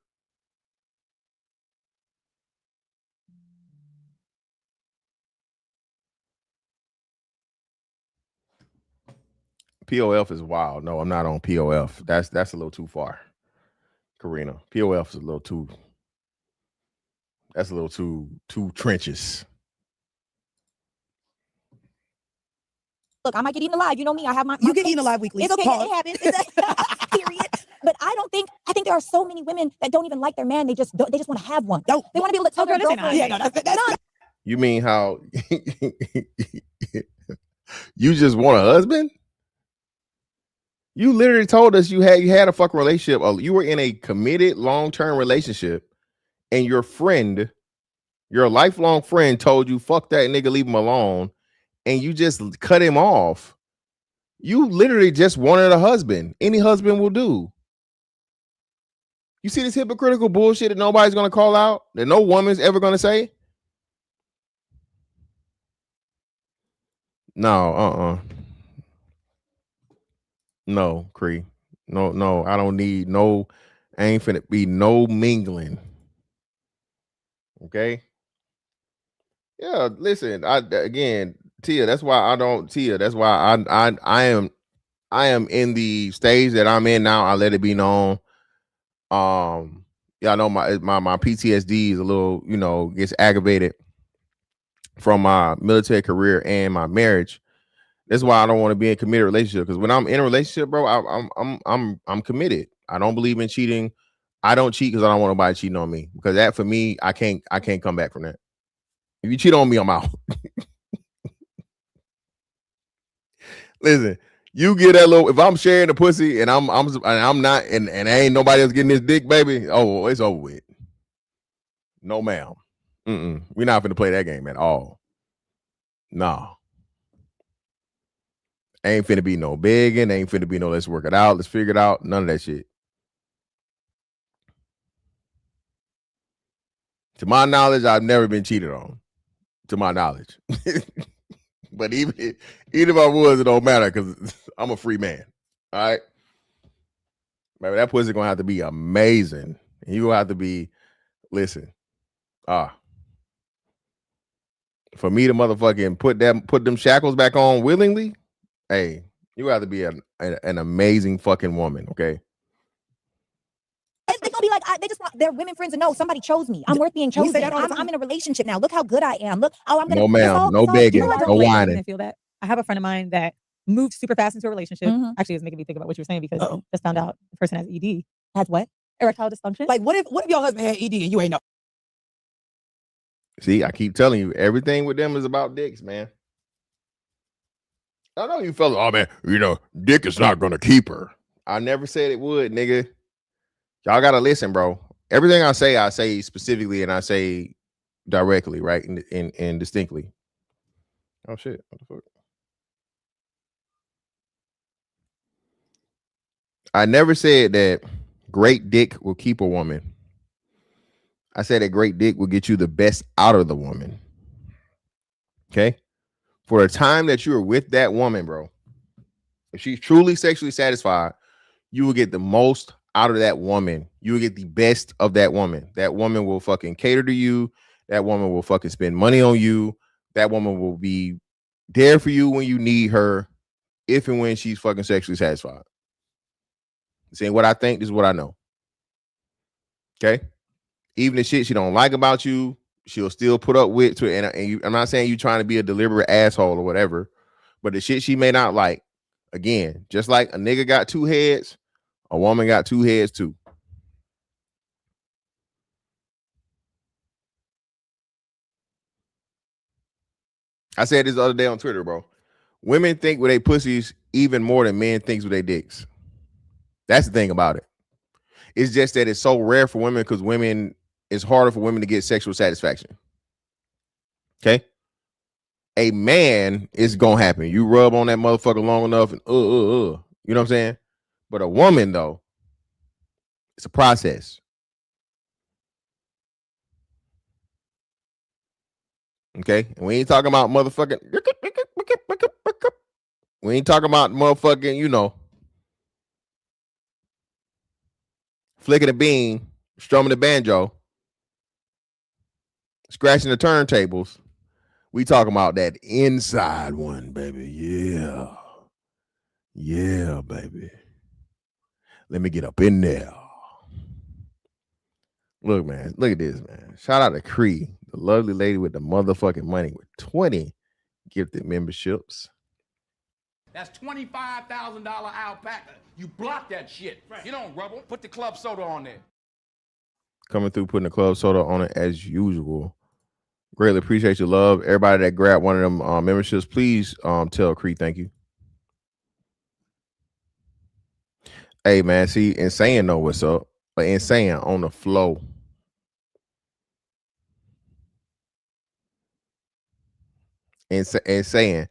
POF is wild. No, I'm not on POF. That's a little too far, Karina. POF is a little too. That's a little too trenches. Look, I might get eaten alive. You know me. I have my You get eaten alive weekly. It's okay. Pause. It happens. Period. But I think there are so many women that don't even like their man. They just want to have one. They want to be able to tell their girlfriend. Yeah, no, that's You mean how you just want a husband? You literally told us you had a fucking relationship. You were in a committed long-term relationship, and your friend, your lifelong friend, told you, fuck that nigga, leave him alone, and you just cut him off. You literally just wanted a husband. Any husband will do. You see this hypocritical bullshit that nobody's gonna call out, that no woman's ever gonna say? No, no, Cree. No, I don't need no, I ain't finna be no mingling. Okay? Yeah, listen, Tia, that's why I am in the stage that I'm in now. I let it be known. Yeah, I know my PTSD is a little, gets aggravated from my military career and my marriage. That's why I don't want to be in a committed relationship, because when I'm in a relationship, bro, I'm committed. I don't believe in cheating. I don't cheat because I don't want nobody cheating on me, because that, for me, I can't come back from that. If you cheat on me, I'm out. Listen, you get that little. If I'm sharing the pussy and I'm not, and ain't nobody else getting this dick, baby. Oh, it's over with. No, ma'am. We're not finna play that game at all. No. Ain't finna be no begging. Ain't finna be no let's work it out. Let's figure it out. None of that shit. To my knowledge, I've never been cheated on. To my knowledge. But even if I was, it don't matter, because I'm a free man. All right. Maybe that pussy gonna have to be amazing. You gonna have to be, listen. For me to motherfucking put them shackles back on willingly, hey, you have to be an amazing fucking woman, okay? They're gonna be like, they just want their women friends to know somebody chose me. I'm worth being We say chosen. that all the time. I'm in a relationship now. Look how good I am. Look, I'm gonna. No, ma'am. No begging. I No don't whining. I feel that. I have a friend of mine that moved super fast into a relationship. Actually, it's making me think about what you were saying, because I just found out the person has ED. Has what? Erectile dysfunction. Like, what if your husband had ED and you ain't know? See, I keep telling you, everything with them is about dicks, man. I know you fellas, oh man, dick is not gonna keep her. I never said it would, nigga. Y'all gotta listen, bro. Everything I say specifically, and I say directly, right? And distinctly. Oh shit. What the fuck? I never said that great dick will keep a woman. I said that great dick will get you the best out of the woman. Okay? For the time that you are with that woman, bro, if she's truly sexually satisfied, you will get the most out of that woman. You will get the best of that woman. That woman will fucking cater to you. That woman will fucking spend money on you. That woman will be there for you when you need her, if and when she's fucking sexually satisfied. Saying what I think, this is what I know. Okay? Even the shit she don't like about you, she'll still put up with. I'm not saying you trying to be a deliberate asshole or whatever, But the shit she may not like, again, just like a nigga got two heads, a woman got two heads too. I said this the other day on Twitter, bro. Women think with their pussies even more than men thinks with their dicks. That's the thing about it. It's just that it's so rare for women because it's harder for women to get sexual satisfaction. Okay? A man is gonna happen. You rub on that motherfucker long enough and You know what I'm saying? But a woman, though, it's a process. Okay? And we ain't talking about motherfucking. We ain't talking about motherfucking, flicking a bean, strumming the banjo, scratching the turntables. We talking about that inside one, baby. Yeah. Yeah, baby. Let me get up in there. Look, man. Look at this, man. Shout out to Cree, the lovely lady with the motherfucking money with 20 gifted memberships. That's $25,000 alpaca. You block that shit. Right. You don't rubble. Put the club soda on there. Coming through, putting the club soda on it as usual. Greatly appreciate your love. Everybody that grabbed one of them memberships, please tell Cree thank you. Hey, man, see, Insane know what's up. But Insane on the flow. Insane,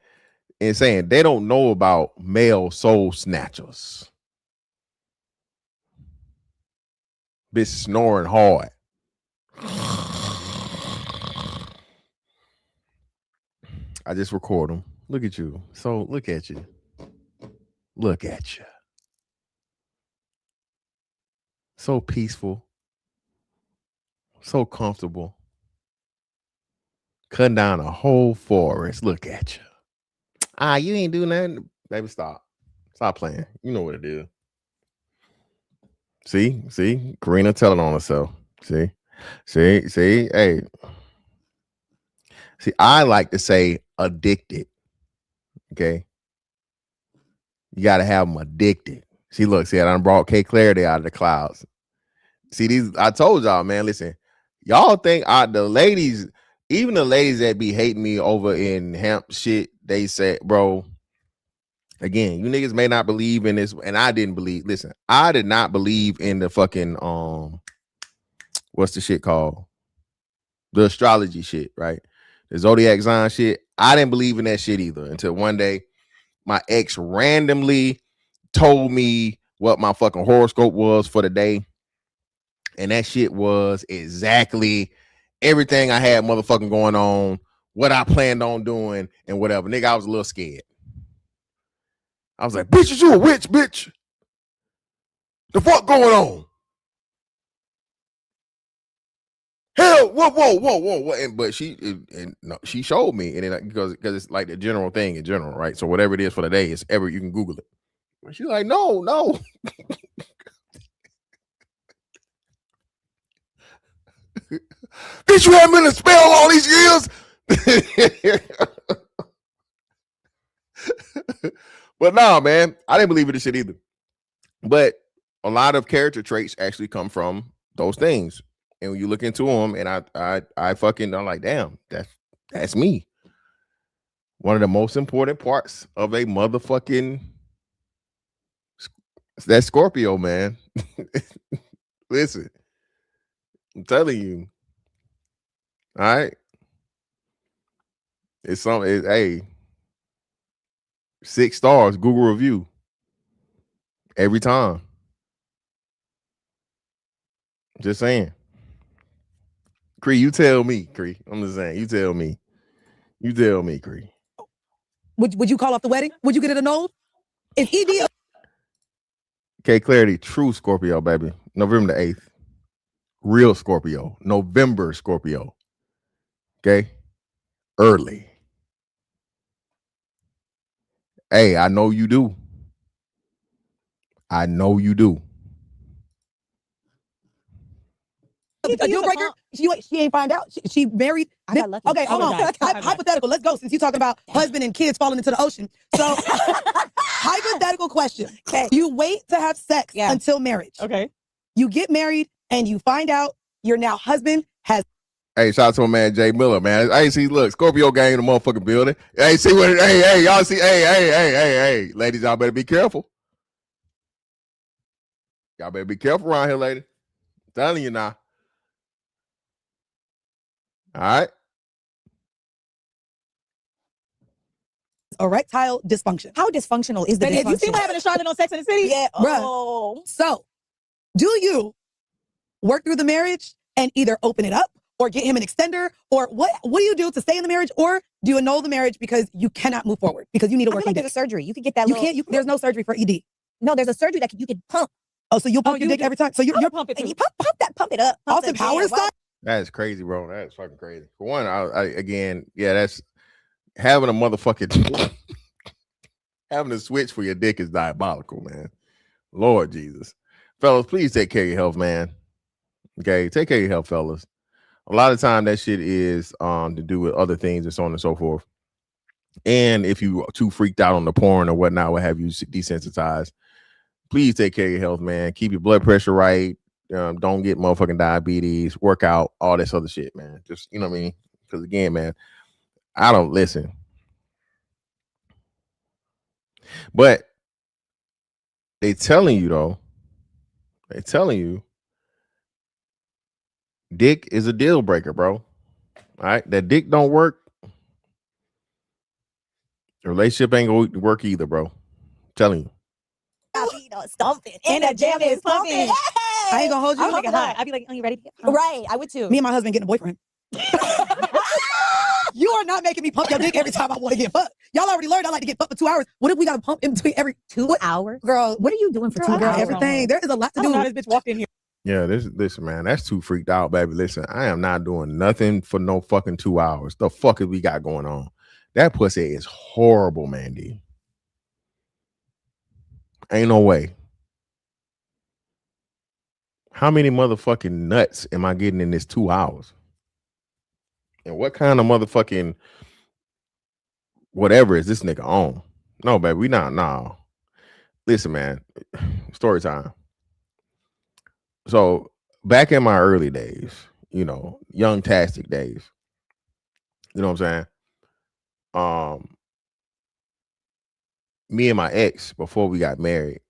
they don't know about male soul snatchers. Bitch snoring hard. I just record them. Look at you. So look at you. Look at you. So peaceful. So comfortable. Cutting down a whole forest. Look at you. You ain't do nothing. Baby, stop. Stop playing. You know what it is. See? Karina telling on herself. See? Hey. See, I like to say addicted. Okay? You got to have them addicted. See, look, I done brought K Clarity out of the clouds. See, I told y'all, man, listen, y'all think the ladies, even the ladies that be hating me over in hemp shit, they say, bro, again, you niggas may not believe in this, and I didn't believe. Listen, I did not believe in the fucking what's the shit called? The astrology shit, right? The zodiac sign shit. I didn't believe in that shit either until one day my ex randomly told me what my fucking horoscope was for the day. And that shit was exactly everything I had motherfucking going on, what I planned on doing, and whatever. Nigga, I was a little scared. I was like, bitch, is you a witch, bitch? The fuck going on? Hell, whoa. But she showed me, and then because it's like the general thing in general, right? So whatever it is for the day, it's ever you can Google it. And she's like, no. Bitch, you haven't been a spell all these years. But nah, man, I didn't believe in this shit either. But a lot of character traits actually come from those things. And when you look into them, and I'm like, damn, that's me. One of the most important parts of a motherfucking that Scorpio, man. Listen, I'm telling you. All right. Hey, 6 stars, Google review. Every time. Just saying. Cree, you tell me, Cree. I'm just saying, you tell me. You tell me, Cree. Would you call off the wedding? Would you get it annulled? If he did. Okay, Clarity, true Scorpio, baby. November the 8th. Real Scorpio. November Scorpio. Okay? Early. Hey, I know you do. need to a deal use a breaker. pump. She ain't find out. She married. I got lucky. Okay, hold on. Apologize. Hypothetical. Let's go. Since you're talking about husband and kids falling into the ocean. So, hypothetical question. Okay. You wait to have sex Yeah. until marriage. Okay. You get married and you find out your now husband has. Hey, shout out to my man Jay Miller, man. Hey, see, look, Scorpio gang in the motherfucking building. Hey, see what? Hey, y'all see? Hey, ladies, y'all better be careful. Y'all better be careful around here, lady. I'm telling you now. All right. Erectile dysfunction. How dysfunctional is the Have you seen dysfunction? what happened to Charlotte on Sex and the City? Yeah. Bruh. Oh. So, do you work through the marriage and either open it up or get him an extender, or what do you do to stay in the marriage, or do you annul the marriage because you cannot move forward because you need to I work feel like your there's a dick? surgery. You could get that. You little, can't. There's no surgery for ED. No, there's a surgery that you could pump. Oh, so you'll pump your you dick do. every time. So you're pump it And too. you pump it up. Pump Austin the- Powers yeah, style. That is crazy, bro. That is fucking crazy. For one, again, yeah, that's having a motherfucking having a switch for your dick is diabolical, man. Lord Jesus. Fellas, please take care of your health, man. Okay, take care of your health, fellas. A lot of time that shit is to do with other things and so on and so forth. And if you are too freaked out on the porn or whatnot, what have you desensitized, please take care of your health, man. Keep your blood pressure right. Don't get motherfucking diabetes, work out, all this other shit, man. Just, you know what I mean? Because again, man, I don't listen. But they telling you though, dick is a deal breaker, bro. All right. That dick don't work. The relationship ain't gonna work either, bro. I'm telling you. Stomping and the jam is pumping. Hey! I ain't gonna hold you. I would get hot. I'd be like, "Are you ready to get pumped?" Right, I would too. Me and my husband getting a boyfriend. You are not making me pump your dick every time I want to get fucked. Y'all already learned I like to get fucked for 2 hours. What if we got to pump in between every 2 hours? girl? What are you doing for 2 Girl, hours? everything. There is a lot to I don't do. know how this bitch walked in here. Yeah, listen, man. That's too freaked out, baby. Listen, I am not doing nothing for no fucking 2 hours. The fuck is we got going on? That pussy is horrible, Mandy. Ain't no way. How many motherfucking nuts am I getting in this 2 hours? And what kind of motherfucking whatever is this nigga on? No, baby, we not. No. Listen, man. Story time. So back in my early days, you know, young tastic days, you know what I'm saying? Me and my ex, before we got married,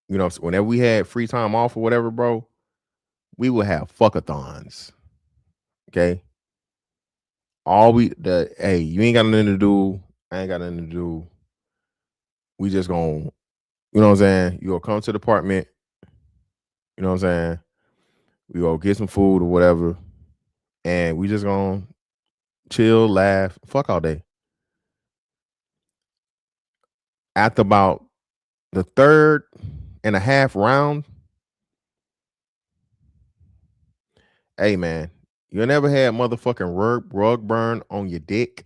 you know, whenever we had free time off or whatever, bro, we would have fuckathons. Okay. Hey, you ain't got nothing to do. I ain't got nothing to do. We just gonna, you know what I'm saying? You gonna come to the apartment, you know what I'm saying? We go get some food or whatever, and we just gonna chill, laugh, fuck all day. After about the 3rd and a half round, hey man, you never had motherfucking rug burn on your dick?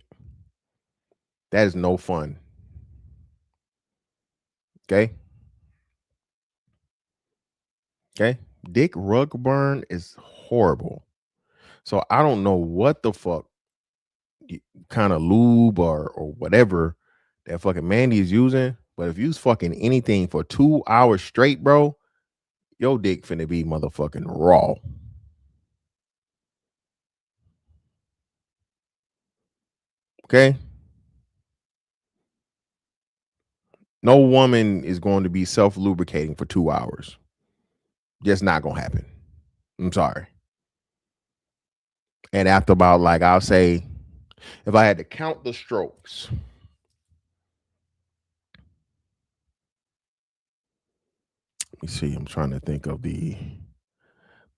That is no fun. Okay? Okay? Dick rug burn is horrible. So I don't know what the fuck kind of lube or whatever that fucking Mandy is using, but if you's fucking anything for 2 hours straight, bro, your dick finna be motherfucking raw. Okay? No woman is going to be self-lubricating for 2 hours. Just not gonna happen. I'm sorry. And after about, like, I'll say, if I had to count the strokes, let me see. I'm trying to think of the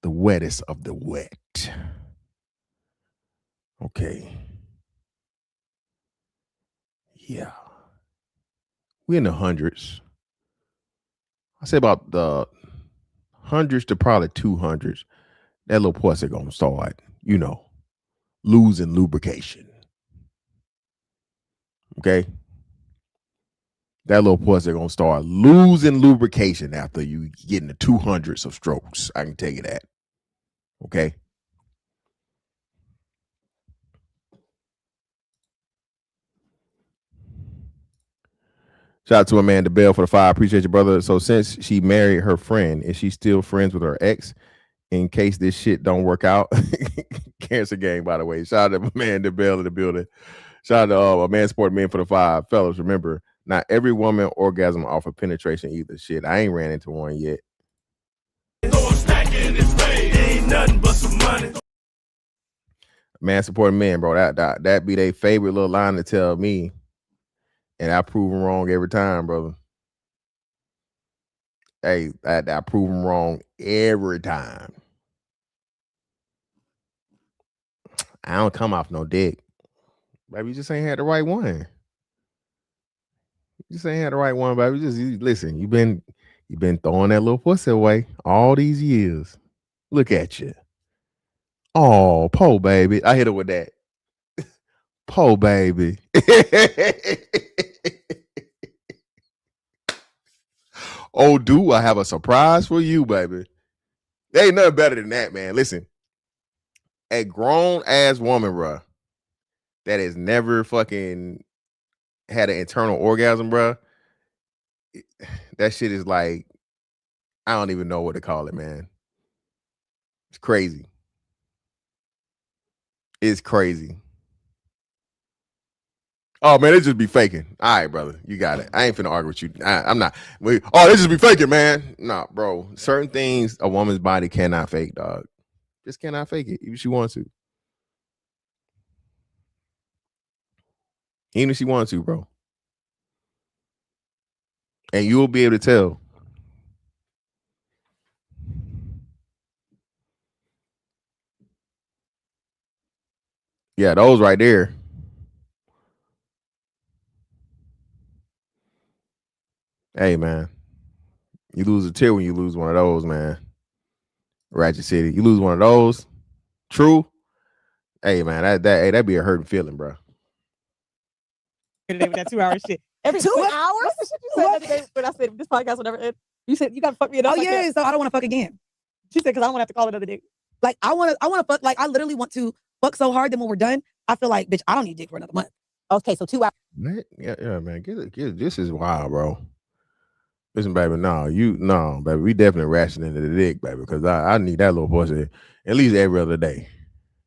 wettest of the wet. Okay. Yeah. We're in the hundreds. I say about the hundreds to probably 200s. That little pussy gonna start, you know, losing lubrication. Okay. That little pussy gonna start losing lubrication after you get in the 200s of strokes. I can tell you that. Okay. Shout out to Amanda Bell for the 5. Appreciate you, brother. So since she married her friend, is she still friends with her ex in case this shit don't work out? Cancer gang, by the way. Shout out to Amanda Bell in the building. Shout out to a man sport men for the 5. Fellas, remember, not every woman orgasm off of penetration either. Shit, I ain't ran into one yet. Ain't nothing but some money. Man supporting men, bro. That be their favorite little line to tell me. And I prove them wrong every time, brother. Hey, I prove them wrong every time. I don't come off no dick. Baby, you just ain't had the right one. You just ain't had the right one, baby. Listen, you've been throwing that little pussy away all these years. Look at you. Oh, po baby. I hit her with that. Po baby. Oh, do I have a surprise for you, baby? There ain't nothing better than that, man. Listen, a grown ass woman, bruh, that has never fucking had an internal orgasm, bruh. That shit is like, I don't even know what to call it, man. It's crazy. It's crazy. Oh man, they just be faking. All right, brother, you got it. I ain't finna argue with you. I'm not. They just be faking, man. Nah, bro. Certain things a woman's body cannot fake, dog. Just cannot fake it, even if she wants to. Even if she wants to, bro. And you'll be able to tell. Yeah, those right there. Hey, man. You lose a tear when you lose one of those, man. Ratchet City. You lose one of those. True. Hey, man, that'd be a hurting feeling, bro. With that 2 hour shit. Every 2 what- hours? What's the shit you said the other day when I said this podcast will never end? You said you gotta fuck me enough. Oh yeah, so I don't want to fuck again. She said because I don't want to have to call another dick. Like I want to fuck. Like I literally want to fuck so hard. Then when we're done, I feel like, bitch, I don't need dick for another month. Okay, so 2 hours. Yeah, man. Get it. This is wild, bro. Listen, baby, baby. We definitely rationing the dick, baby, because I need that little pussy at least every other day.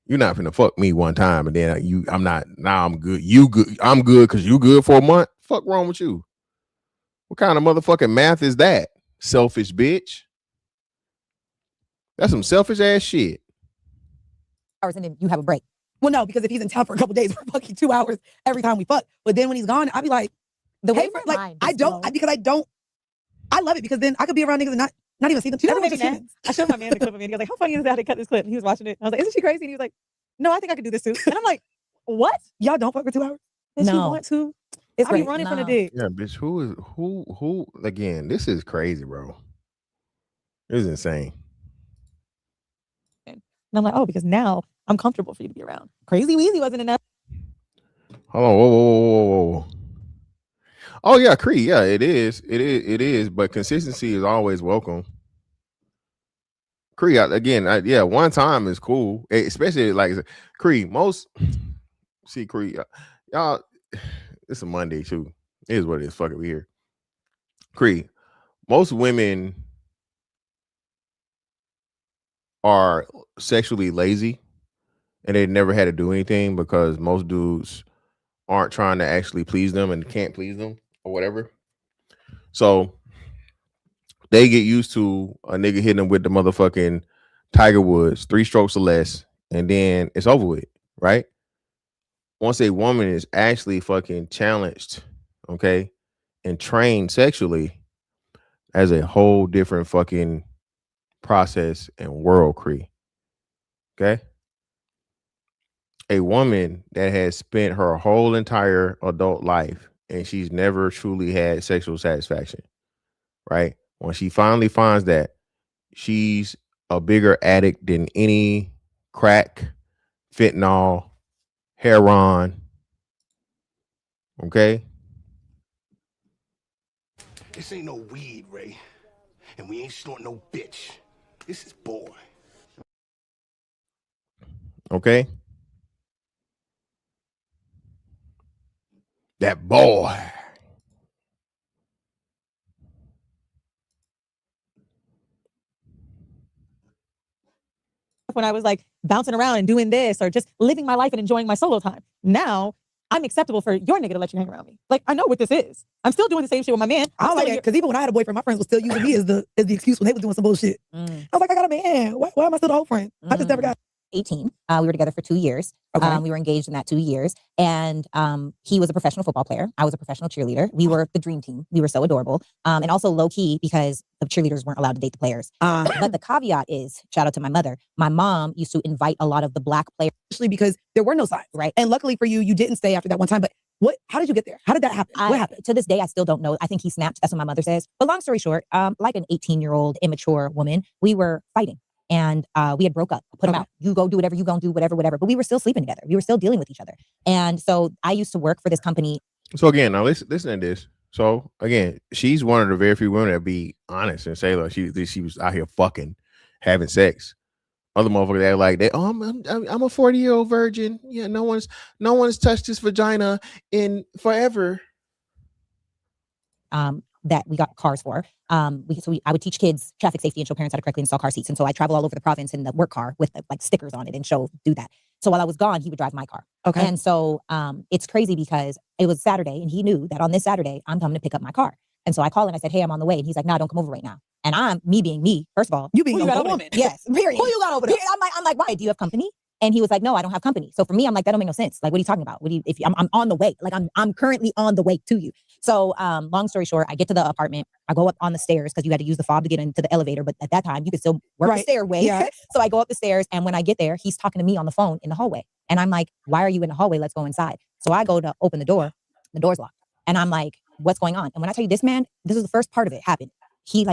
You're not finna fuck me one time and then I'm not. Now I'm good. You good. I'm good because you good for a month. Fuck wrong with you? What kind of motherfucking math is that? Selfish bitch. That's some selfish ass shit. Hours and then you have a break. Well, no, because if he's in town for a couple days, we're fucking 2 hours every time we fuck. But then when he's gone, I'll be like, The way hey, my like mind I is don't blown. because I don't. I love it because then I could be around niggas and not even see them. You know We're what made just me mad? humans. I showed my man the clip of me and he was like, how funny is that they cut this clip? And he was watching it. I was like, isn't she crazy? And he was like, no, I think I could do this too. And I'm like, what? Y'all don't fuck for 2 hours? Bitch, you No. want to? It's Are you great. running from the No. dick? Yeah, bitch. Who? Again, this is crazy, bro. This is insane. And I'm like, oh, because now I'm comfortable for you to be around. Crazy Weezy wasn't enough. Hold on. Whoa. Oh yeah, Cree. Yeah, it is. It is. But consistency is always welcome. Cree, yeah, one time is cool, especially like Cree. Most see Cree, y'all. It's a Monday too. It is what it is. Fuck it, we here. Cree. Most women are sexually lazy, and they never had to do anything because most dudes aren't trying to actually please them and can't please them or whatever. So they get used to a nigga hitting them with the motherfucking Tiger Woods, 3 strokes or less, and then it's over with, right? Once a woman is actually fucking challenged, okay, and trained sexually, as a whole different fucking process and world, Cree. Okay? A woman that has spent her whole entire adult life and she's never truly had sexual satisfaction, right? When she finally finds that, she's a bigger addict than any crack, fentanyl, heroin. Okay? This ain't no weed, Ray. And we ain't snorting no bitch. This is boy. Okay? That boy. when I was like bouncing around and doing this or just living my life and enjoying my solo time. Now I'm acceptable for your nigga to let you hang around me. Like, I know what this is. I'm still doing the same shit with my man. I don't like that because even when I had a boyfriend, my friends were still using me as the excuse when they was doing some bullshit. I was like, I got a man. Why am I still the whole friend? I just never got 18. We were together for 2 years. Okay. We were engaged in that 2 years. And he was a professional football player. I was a professional cheerleader. We were the dream team. We were so adorable. And also low key because the cheerleaders weren't allowed to date the players. But the caveat is, shout out to my mother, my mom used to invite a lot of the black players. Especially because there were no signs. Right. And luckily for you, you didn't stay after that one time. But how did you get there? How did that happen? What happened? To this day, I still don't know. I think he snapped. That's what my mother says. But long story short, like an 18-year-old immature woman, we were fighting. And we had broke up. I put him out. You go do whatever you gonna do, whatever. But we were still sleeping together. We were still dealing with each other. And so I used to work for this company. So again, now listen to this. So again, she's one of the very few women that be honest and say, look, she was out here fucking having sex. Other motherfuckers that like that. Oh, I'm a 40-year-old virgin. Yeah, no one's touched this vagina in forever. That we got cars for. I would teach kids traffic safety and show parents how to correctly install car seats. And so I travel all over the province in the work car with like stickers on it and do that. So while I was gone, he would drive my car. Okay. And so it's crazy because it was Saturday and he knew that on this Saturday, I'm coming to pick up my car. And so I called and I said, hey, I'm on the way. And he's like, nah, don't come over right now. And I'm me being me. First of all, you being a woman. Yes. Period. Who you got over there? I'm like, why? Do you have company? And he was like, no, I don't have company. So for me, I'm like, that don't make no sense. Like, what are you talking about? I'm on the way. Like I'm currently on the way to you. So long story short, I get to the apartment. I go up on the stairs because you had to use the fob to get into the elevator. But at that time, you could still work the stairway. Yeah. So I go up the stairs. And when I get there, he's talking to me on the phone in the hallway. And I'm like, why are you in the hallway? Let's go inside. So I go to open the door. The door's locked. And I'm like, what's going on? And when I tell you this man, this is the first part of it happened. He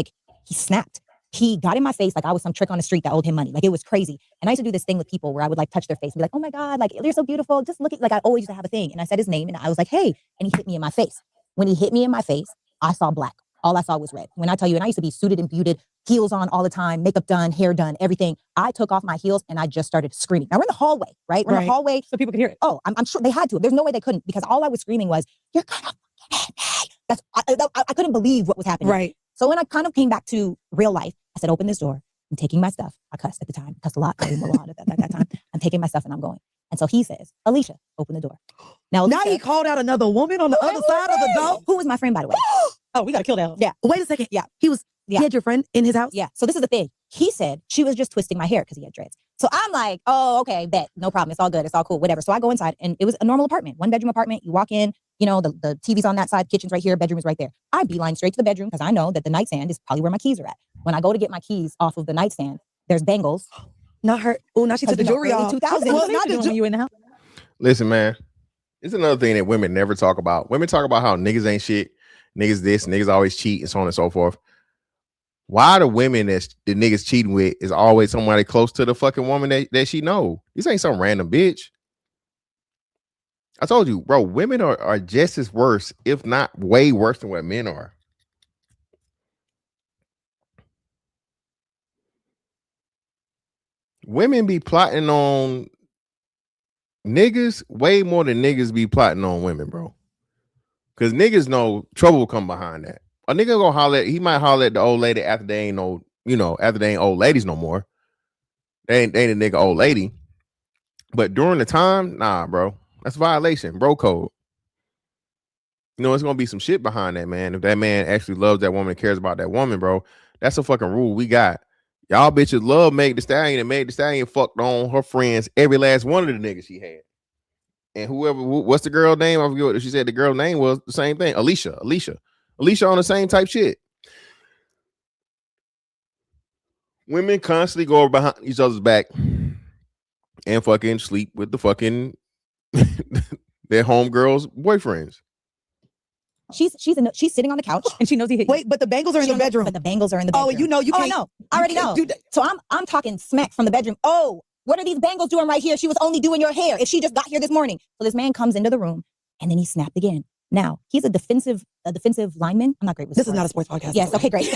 snapped. He got in my face like I was some trick on the street that owed him money. Like it was crazy. And I used to do this thing with people where I would like touch their face and be like, oh my God, like you're so beautiful. Just look at, like I always used to have a thing. And I said his name and I was like, hey, and he hit me in my face. When he hit me in my face, I saw black. All I saw was red. When I tell you, and I used to be suited and booted, heels on all the time, makeup done, hair done, everything. I took off my heels and I just started screaming. Now we're in the hallway, right? We're in the hallway. So people could hear it. Oh, I'm sure they had to. There's no way they couldn't because all I was screaming was, you're gonna fucking hit me. I couldn't believe what was happening. Right. So when I kind of came back to real life, I said, open this door. I'm taking my stuff. I cussed at the time. I cussed a lot. I a lot at that time. I'm taking my stuff and I'm going. And so he says, Alicia, open the door. Now he called out another woman on the other side of the door. Who was my friend, by the way? Oh, we got to kill that. Yeah. Wait a second. Yeah. He had your friend in his house? Yeah. So this is the thing. He said she was just twisting my hair because he had dreads. So I'm like, oh, okay, bet. No problem. It's all good. It's all cool. Whatever. So I go inside and it was a normal apartment, 1-bedroom apartment. You walk in, the TV's on that side, kitchen's right here, bedroom is right there. I beeline straight to the bedroom because I know that the nightstand is probably where my keys are at. When I go to get my keys off of the nightstand, there's bangles. Not her. Oh, now she took the jewelry off. 2000. Well, not the you in the house. Listen, man, it's another thing that women never talk about. Women talk about how niggas ain't shit, niggas this, niggas always cheat, and so on and so forth. Why the women that the niggas cheating with is always somebody close to the fucking woman that she know? This ain't some random bitch. I told you, bro, women are just as worse, if not way worse than what men are. Women be plotting on niggas way more than niggas be plotting on women, bro. Because niggas know trouble will come behind that. A nigga gonna holler at, he might holler at the old lady after they ain't after they ain't old ladies no more. They ain't a nigga old lady. But during the time, nah, bro. That's violation, bro code. It's gonna be some shit behind that, man. If that man actually loves that woman and cares about that woman, bro, that's a fucking rule we got. Y'all bitches love Meg Thee Stallion, and Meg Thee Stallion fucked on her friends, every last one of the niggas she had. And what's the girl name? I forget what she said. The girl name was the same thing. Alicia on the same type shit. Women constantly go over behind each other's back and fucking sleep with the fucking their homegirls' boyfriends. She's sitting on the couch and she knows he hit you. Wait, but the bangles are in the bedroom. But the bangles are in the bedroom. Oh, you can't. I know. I already know. So I'm talking smack from the bedroom. Oh, what are these bangles doing right here? She was only doing your hair if she just got here this morning. So this man comes into the room and then he snapped again. Now he's a defensive lineman. I'm not great with this. Is not a sports podcast. Yes. Okay, great.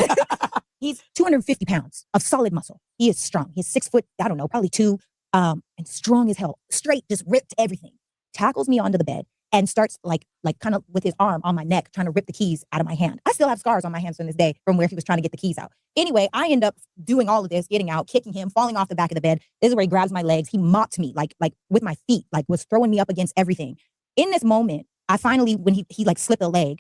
He's 250 pounds of solid muscle. He is strong. He's 6 foot, I don't know, probably 2, and strong as hell, straight, just ripped everything, tackles me onto the bed and starts like kind of with his arm on my neck, trying to rip the keys out of my hand. I still have scars on my hands from this day from where he was trying to get the keys out. Anyway, I end up doing all of this, getting out, kicking him, falling off the back of the bed. This is where he grabs my legs. He mocked me like with my feet, like was throwing me up against everything. In this moment, I finally, when he like slipped a leg,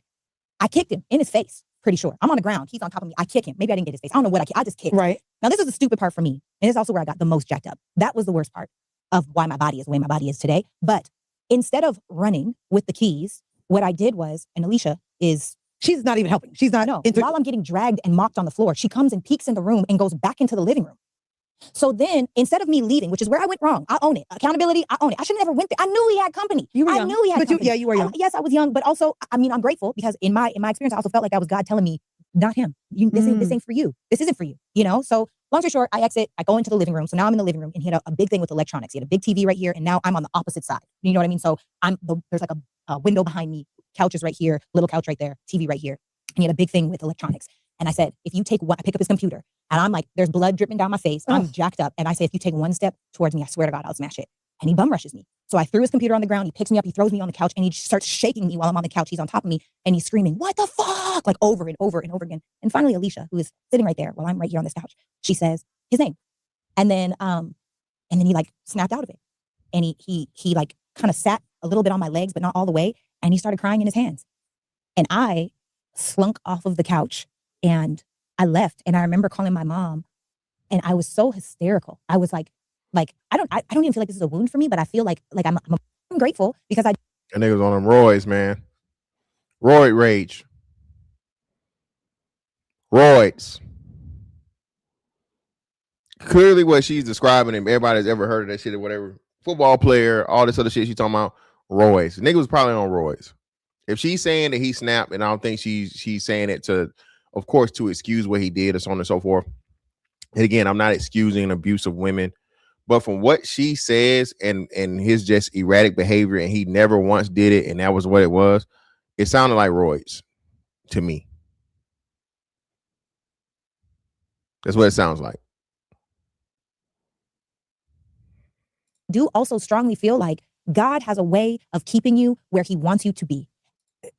I kicked him in his face. Pretty sure. I'm on the ground. He's on top of me. I kick him. Maybe I didn't get his face. I don't know what I just kicked. Right. Now, this is the stupid part for me. And it's also where I got the most jacked up. That was the worst part of why my body is the way my body is today. But instead of running with the keys, what I did was, and Alicia is... She's not even helping. She's not... No. While I'm getting dragged and mocked on the floor, she comes and peeks in the room and goes back into the living room. So then, instead of me leaving, which is where I went wrong, I own it. Accountability, I own it. I should have never went there. I knew he had company. You were young. I knew he had company. You were young. Yes, I was young, but also, I mean, I'm grateful because in my experience, I also felt like that was God telling me, not him. This ain't for you. This isn't for you. You know. So long story short, I exit. I go into the living room. So now I'm in the living room, and he had a big thing with electronics. He had a big TV right here, and now I'm on the opposite side. You know what I mean? So there's like a window behind me, couches right here, little couch right there, TV right here, and he had a big thing with electronics. And I said, if you take one, I pick up his computer, and I'm like, there's blood dripping down my face. I'm jacked up, and I say, if you take one step towards me, I swear to God, I'll smash it. And he bum rushes me. So I threw his computer on the ground. He picks me up. He throws me on the couch, and he starts shaking me while I'm on the couch. He's on top of me, and he's screaming, "What the fuck?" Like over and over and over again. And finally, Alicia, who is sitting right there while I'm right here on this couch, she says his name, and then he like snapped out of it, and he like kind of sat a little bit on my legs, but not all the way, and he started crying in his hands, and I slunk off of the couch, and I left. And I remember calling my mom, and I was so hysterical. I was like I don't even feel like this is a wound for me, but I feel like I'm grateful because I. And niggas on them roids, man. Roid rage. Roids. Clearly what she's describing, and everybody's ever heard of that shit or whatever. Football player, all this other shit she's talking about. Roids. Nigga was probably on roids. If she's saying that he snapped, and I don't think she's saying it to, of course, to excuse what he did or so on and so forth. And again, I'm not excusing abuse of women, but from what she says and his just erratic behavior, and he never once did it, and that was what it was, it sounded like roids to me. That's what it sounds like. Do also strongly feel like God has a way of keeping you where he wants you to be.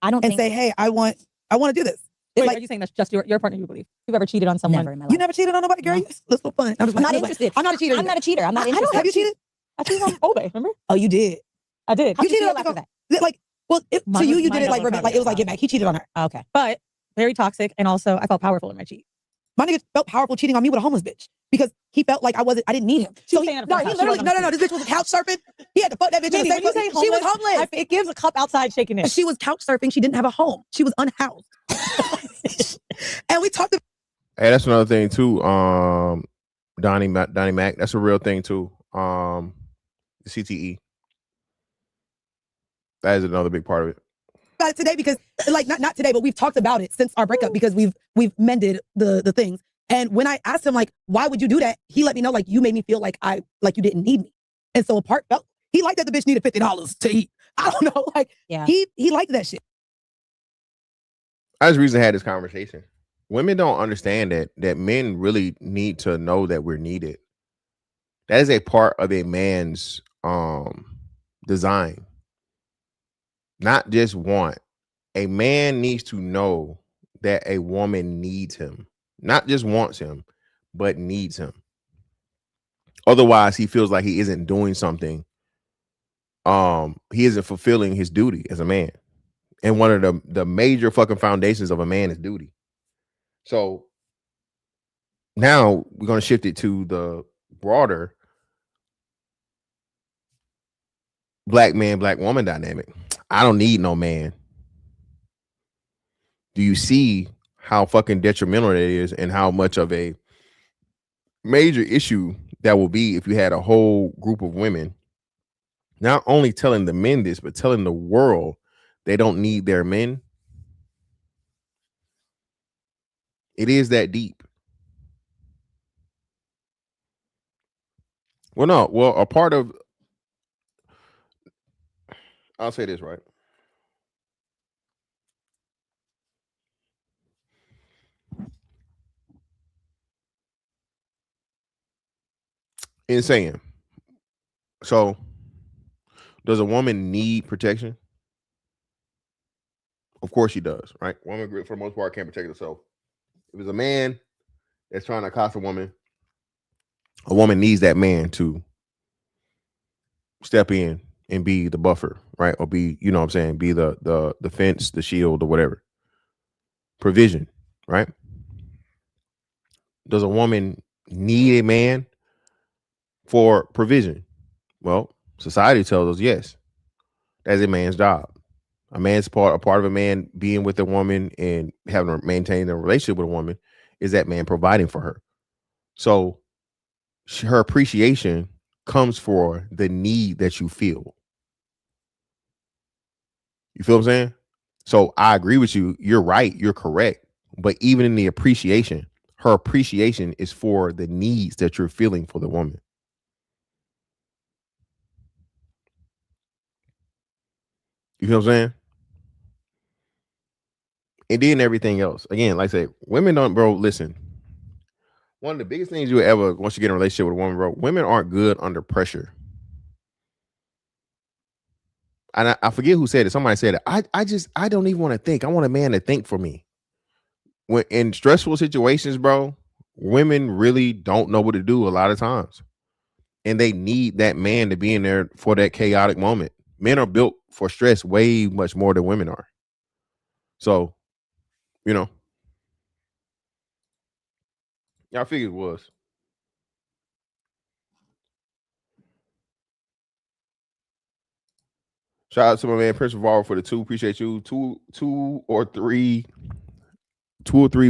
I don't think... say, hey, I want to do this. Wait, Like, are you saying that's just your partner you believe? You've ever cheated on someone? Never in my life. you never cheated on nobody, girl? No. That's so fun. I'm not interested. I'm not a cheater. I'm not a cheater. I'm not I interested. don't have you cheated. I cheated on Obe, remember? Oh, you did. I did. How'd You you cheated feel on after that? Like, well, to Mine you, was- you mine did it like, double like it was like covered. get back. He cheated on her. Okay. But very toxic, and also I felt powerful in my cheat. My nigga felt powerful cheating on me with a homeless bitch because he felt like I didn't need him. She So was he, staying at a no, friend's he house. She literally, wasn't no, this bitch was couch surfing. He had to fuck that bitch in the same When you say She was homeless. It gives a cup outside shaking it. She was couch surfing. She didn't have a home. She was unhoused. And we talked about Hey, that's another thing too. Donnie Mac, that's a real thing too. The CTE. That is another big part of it. it today because like not today, but we've talked about it since our breakup because we've mended the things. And when I asked him like, why would you do that? He let me know like you made me feel like you didn't need me. And so a part felt he liked that the bitch needed $50 to eat. I don't know. Like Yeah. he liked that shit. I just recently had this conversation. Women don't understand that men really need to know that we're needed. That is a part of a man's design. Not just want. A man needs to know that a woman needs him. Not just wants him, but needs him. Otherwise, he feels like he isn't doing something. He isn't fulfilling his duty as a man. And one of the major fucking foundations of a man is duty. So now we're going to shift it to the broader black man, black woman dynamic. I don't need no man. Do you see how fucking detrimental it is and how much of a major issue that will be if you had a whole group of women not only telling the men this, but telling the world they don't need their men? It is that deep. Well, no. Well, a part of, I'll say this, right? In saying So, does a woman need protection? Of course she does, right? Woman, for the most part, can't protect herself. If it's a man that's trying to accost a woman needs that man to step in and be the buffer, right? Or be, you know what I'm saying, be the fence, the shield, or whatever. Provision, right? Does a woman need a man for provision? Well, society tells us yes. That's a man's job. A part of a man being with a woman and having to maintain a relationship with a woman is that man providing for her. So her appreciation comes for the need that you feel. You feel what I'm saying? So I agree with you. You're right. You're correct. But even in the appreciation, her appreciation is for the needs that you're feeling for the woman. You feel what I'm saying? And then everything else. Again, like I say, women don't, bro, listen. One of the biggest things you ever, once you get in a relationship with a woman, bro, women aren't good under pressure. And I forget who said it. Somebody said it. I don't even want to think. I want a man to think for me. When in stressful situations, bro, women really don't know what to do a lot of times. And they need that man to be in there for that chaotic moment. Men are built for stress way much more than women are. So, you know, I figured it was. Shout out to my man Prince Rivaro for the 2. Appreciate you. Two or three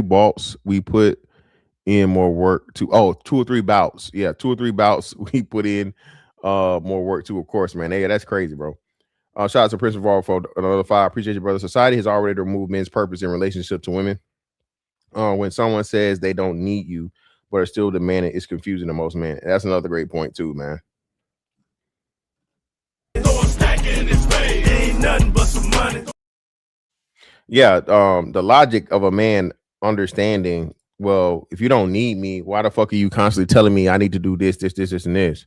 bouts we put in more work to 2 or 3 bouts. Yeah, 2 or 3 bouts we put in more work to, of course, man. Hey, that's crazy, bro. Shout out to Prince Rivaro for another 5. Appreciate you, brother. Society has already removed men's purpose in relationship to women. When someone says they don't need you but are still demanding, it's confusing to most men. That's another great point too, man. Yeah, the logic of a man understanding, well, if you don't need me, why the fuck are you constantly telling me I need to do this, and this,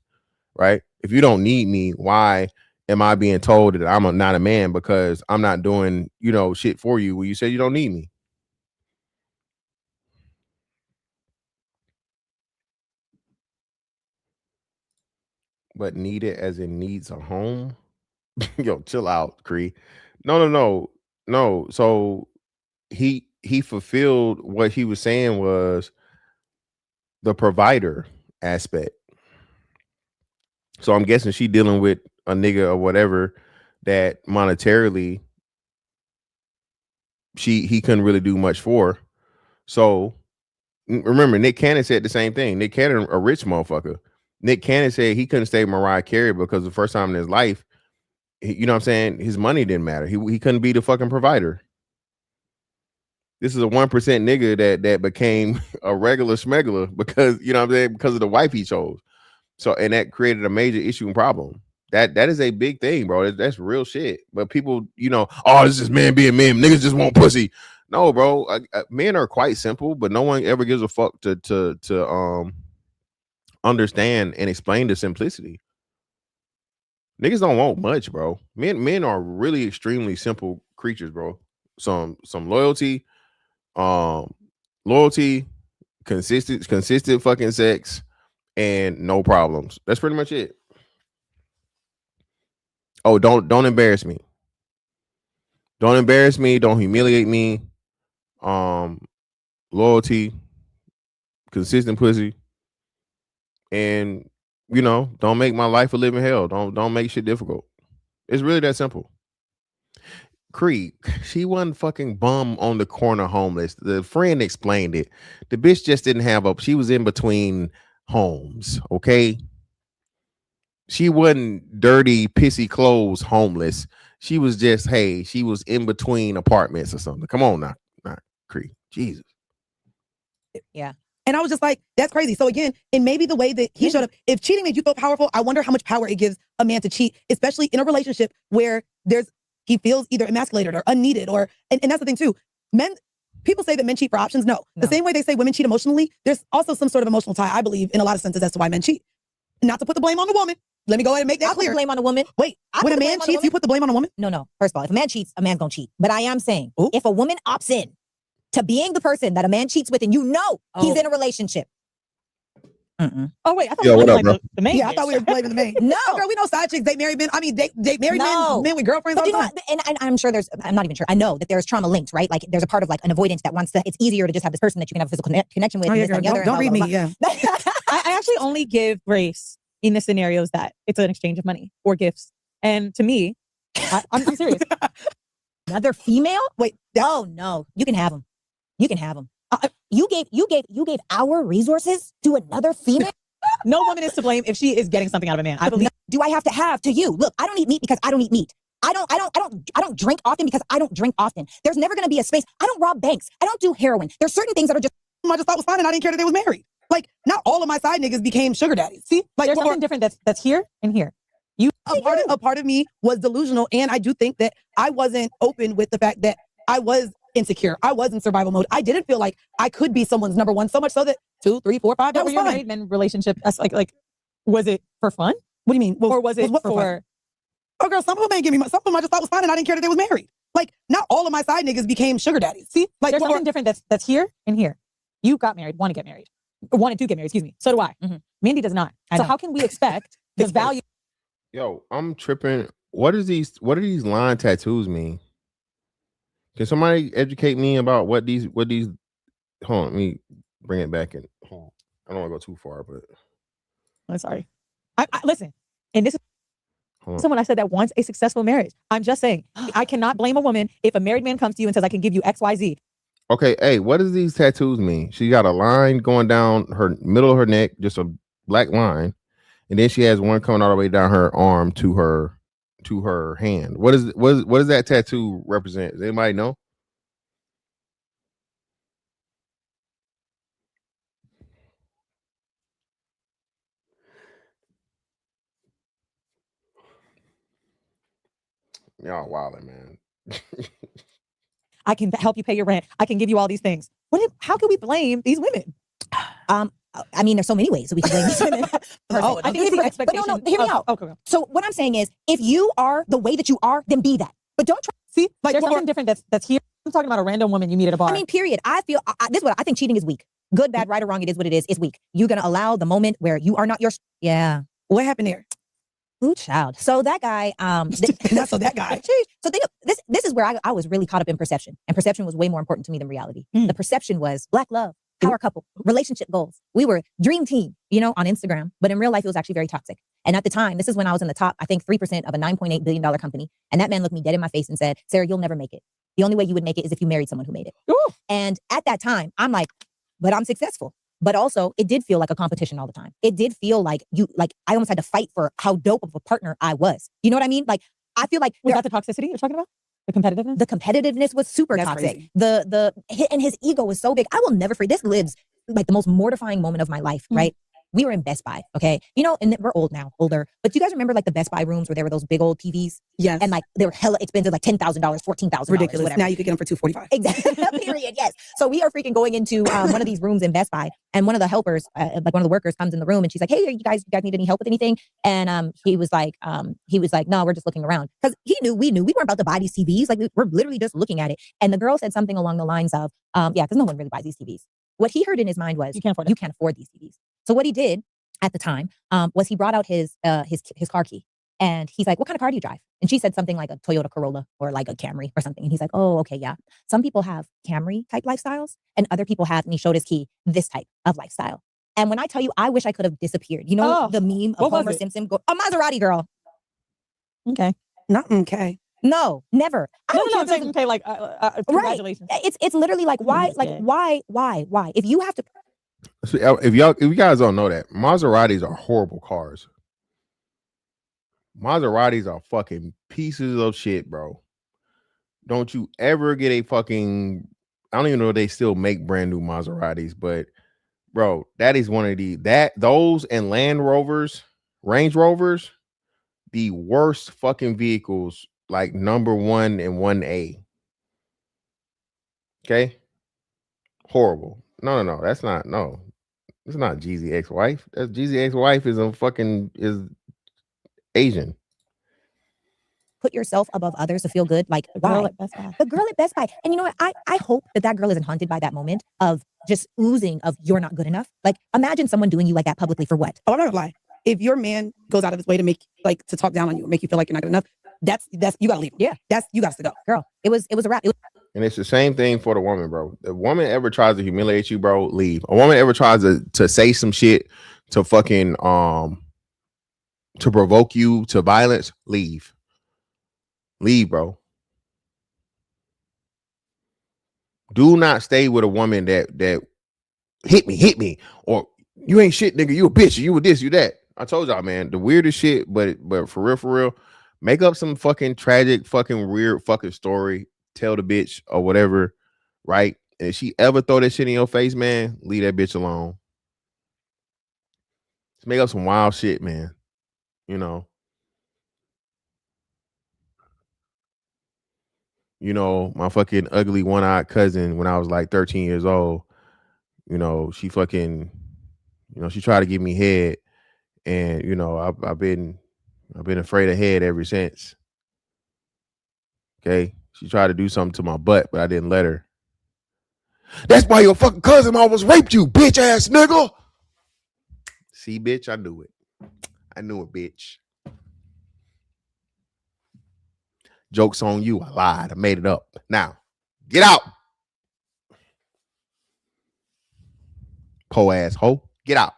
right? If you don't need me, why am I being told that I'm not a man because I'm not doing, shit for you when you say you don't need me? But need it as in needs a home? Yo, chill out, Cree. No. So he fulfilled what he was saying was the provider aspect. So I'm guessing she dealing with a nigga or whatever that monetarily he couldn't really do much for. So remember, Nick Cannon said the same thing. Nick Cannon, a rich motherfucker. Nick Cannon said he couldn't stay with Mariah Carey because the first time in his life, you know what I'm saying, his money didn't matter. He couldn't be the fucking provider. This is a 1% nigga that became a regular smuggler because, you know what I'm saying, because of the wife he chose. So, and that created a major issue and problem. That is a big thing, bro. That's real shit. But people, oh, this is man being men. Niggas just want pussy. No, bro. Men are quite simple, but no one ever gives a fuck to understand and explain the simplicity. Niggas don't want much, bro. Men are really extremely simple creatures, bro. Some loyalty, consistent fucking sex, and no problems. That's pretty much it. Oh, don't embarrass me. Don't embarrass me. Don't humiliate me. Loyalty, consistent pussy, and don't make my life a living hell. Don't make shit difficult. It's really that simple. Creed, she wasn't fucking bum on the corner homeless. The friend explained it. The bitch just didn't have she was in between homes, okay? She wasn't dirty, pissy clothes homeless. She was just, she was in between apartments or something. Come on now, Creed. Jesus. Yeah. And I was just like, that's crazy. So again, and maybe the way that he showed up, if cheating made you feel powerful, I wonder how much power it gives a man to cheat, especially in a relationship where he feels either emasculated or unneeded, and that's the thing too. People say that men cheat for options. No. The same way they say women cheat emotionally, there's also some sort of emotional tie, I believe, in a lot of senses as to why men cheat. Not to put the blame on the woman, Let me go ahead and make that I put clear. the blame on a woman. Wait, I when put a the blame man on a cheats, woman. you put the blame on a woman? No. First of all, if a man cheats, a man's gonna cheat. But I am saying, Ooh. if a woman opts in to being the person that a man cheats with, and you know he's in a relationship. Oh wait, I thought Yeah, we were what up, like bro? the main. Yeah, I thought we were blaming the man. No. Oh, girl, we know side chicks date married men. I mean, date married No. men with girlfriends But all you the know time. what? And I'm sure I'm not even sure. I know that there's trauma linked, right? Like there's a part of like an avoidance that wants to, it's easier to just have this person that you can have a physical connection with. Oh, and yeah, this and the girl, other, don't and read blah, me. blah, Yeah. blah. I actually only give grace in the scenarios that it's an exchange of money or gifts. And to me, I'm serious. Another female? Wait. Oh no, you can have them. You can have them. You gave our resources to another female. No woman is to blame if she is getting something out of a man. I believe. Do I have to have to you? Look, I don't eat meat because I don't eat meat. I don't drink often because I don't drink often. There's never going to be a space. I don't rob banks. I don't do heroin. There's certain things that are just. I just thought was fine, and I didn't care that they was married. Like, not all of my side niggas became sugar daddies. See, like There's something different that's here and here. A part of me was delusional, and I do think that I wasn't open with the fact that I was insecure. I was in survival mode. I didn't feel like I could be someone's number one, so much so that 2, 3, 4, 5, that was Your fine. married men relationship, that's like, was it for fun? What do you mean? Or was it what for fun? Oh, girl, some of them ain't give me money. Some of them I just thought was fine, and I didn't care that they was married. Like, not all of my side niggas became sugar daddies. See, like there's something different that's here and here. You got married, want to get married, wanted to get married. Excuse me. So do I. Mandy does not. So how can we expect the value? Yo, I'm tripping. What do these line tattoos mean? Can somebody educate me about what these hold on, let me bring it back in. I don't want to go too far, but I'm sorry. I listen, and this is someone I said that wants a successful marriage. I'm just saying, I cannot blame a woman if a married man comes to you and says, I can give you XYZ. okay, hey, what does these tattoos mean? She got a line going down her middle of her neck, just a black line, and then she has one coming all the way down her arm to her hand. What does that tattoo represent? Does anybody know? Y'all wildin', man. I can help you pay your rent. I can give you all these things. How can we blame these women? I mean, there's so many ways that we can blame these women. I think it's the expectation. But no, hear me out. Okay. So what I'm saying is, if you are the way that you are, then be that. But don't try. See, like there's something different that's here. I'm talking about a random woman you meet at a bar. I mean, period. I feel this is what I think. Cheating is weak. Good, bad, right or wrong. It is what it is. It's weak. You're gonna allow the moment where you are not your. Yeah. What happened there? Ooh, child. So that guy. So that guy. So this is where I was really caught up in perception, and perception was way more important to me than reality. The perception was black love, power couple, relationship goals. We were dream team, on Instagram, but in real life it was actually very toxic. And at the time, this is when I was in the top, I think 3% of a $9.8 billion company, and that man looked me dead in my face and said, "Sarah, you'll never make it. The only way you would make it is if you married someone who made it." Ooh. And at that time, I'm like, but I'm successful. But also, it did feel like a competition all the time. It did feel like I almost had to fight for how dope of a partner I was. You know what I mean? Like, I feel like was that the toxicity you're talking about? The competitiveness? The competitiveness was super toxic. Crazy. And his ego was so big. I will never forget. This lives like the most mortifying moment of my life, right? We were in Best Buy, okay? And we're old now, older. But do you guys remember like the Best Buy rooms where there were those big old TVs? Yes. And like they were hella expensive, like $10,000, $14,000. Ridiculous. Whatever. Now you could get them for $245. Exactly. Period. Yes. So we are freaking going into one of these rooms in Best Buy, and one of the helpers, like one of the workers, comes in the room, and she's like, "Hey, you guys need any help with anything?" And he was like, "No, we're just looking around," because we knew we weren't about to buy these TVs. Like we're literally just looking at it. And the girl said something along the lines of, "Yeah, because no one really buys these TVs." What he heard in his mind was, "You can't afford these TVs." So what he did at the time was he brought out his car key. And he's like, "What kind of car do you drive?" And she said something like a Toyota Corolla or like a Camry or something. And he's like, "Oh, okay, yeah. Some people have Camry type lifestyles and other people have," and he showed his key, "this type of lifestyle." And when I tell you, I wish I could have disappeared. The meme of Homer Simpson, a Maserati girl. Okay. Not okay. No, never. No, I'm saying okay, like congratulations. Right. It's literally like, why? Like, why? If you have to. So if you guys don't know that, Maseratis are horrible cars. Maseratis are fucking pieces of shit, bro. Don't you ever get a fucking, I don't even know if they still make brand new Maseratis, but bro, that is one of those and Range Rovers, the worst fucking vehicles, like number 1 and 1A. Okay? Horrible. No. That's not Jeezy ex-wife. That's Jeezy ex-wife is Asian. Put yourself above others to feel good. Like, The girl why? at Best Buy. The girl at Best Buy. And you know what? I hope that girl isn't haunted by that moment of just oozing of you're not good enough. Like, imagine someone doing you like that publicly for what? Oh, I'm not gonna lie. If your man goes out of his way to make to talk down on you or make you feel like you're not good enough, that's you gotta leave him. Yeah. You got to go. Girl, it was a wrap. And it's the same thing for the woman, bro. The woman ever tries to humiliate you, bro, leave. A woman ever tries to say some shit to fucking to provoke you to violence, leave. Leave, bro. Do not stay with a woman that hit me, or you ain't shit, nigga. You a bitch. You a this, you that. I told y'all, man, the weirdest shit, but for real, make up some fucking tragic, fucking weird fucking story. Tell the bitch or whatever, right? And if she ever throw that shit in your face, man, leave that bitch alone. Just make up some wild shit, man. You know, my fucking ugly one-eyed cousin when I was like 13 years old, she fucking, she tried to give me head, and I've been afraid of head ever since. Okay, she tried to do something to my butt, but I didn't let her. That's why your fucking cousin almost raped you, bitch ass nigga. See, bitch, I knew it. I knew it, bitch. Joke's on you. I lied. I made it up. Now, get out. Po ass hoe. Get out.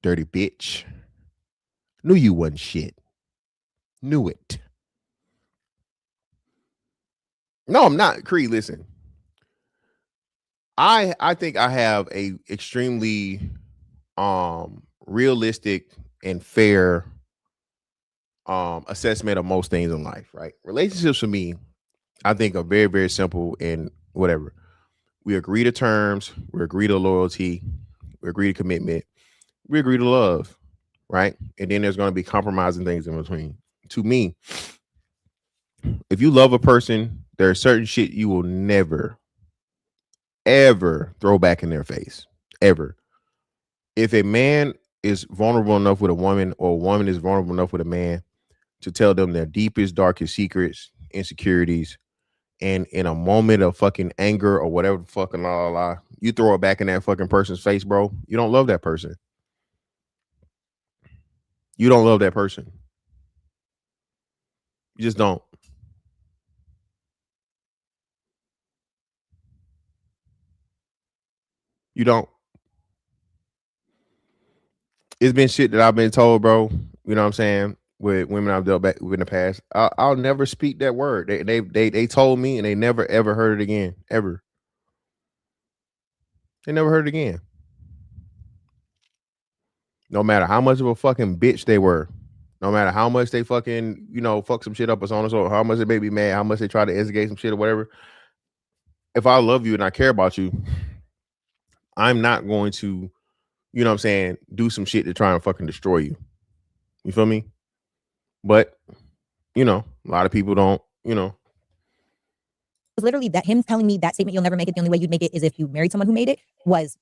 Dirty bitch. Knew you wasn't shit. Knew it. No, I'm not. Creed, listen. I think I have a extremely realistic and fair assessment of most things in life, right? Relationships for me, I think, are very, very simple and whatever. We agree to terms, we agree to loyalty, we agree to commitment, we agree to love, right? And then there's going to be compromising things in between. To me, if you love a person, there are certain shit you will never, ever throw back in their face. Ever. If a man is vulnerable enough with a woman, or a woman is vulnerable enough with a man to tell them their deepest, darkest secrets, insecurities, and in a moment of fucking anger or whatever the fucking you throw it back in that fucking person's face, bro. You don't love that person. You don't love that person. You just don't. You don't. It's been shit that I've been told, bro. You know what I'm saying? With women I've dealt back with in the past. I'll never speak that word. They told me, and they never ever heard it again. Ever. They never heard it again. No matter how much of a fucking bitch they were. No matter how much they fucking, fuck some shit up or so on and so, how much they made me mad, how much they try to instigate some shit or whatever. If I love you and I care about you, I'm not going to, you know what I'm saying, do some shit to try and fucking destroy you. You feel me? But, a lot of people don't, It was literally that him telling me that statement, you'll never make it. The only way you'd make it is if you married someone who made it.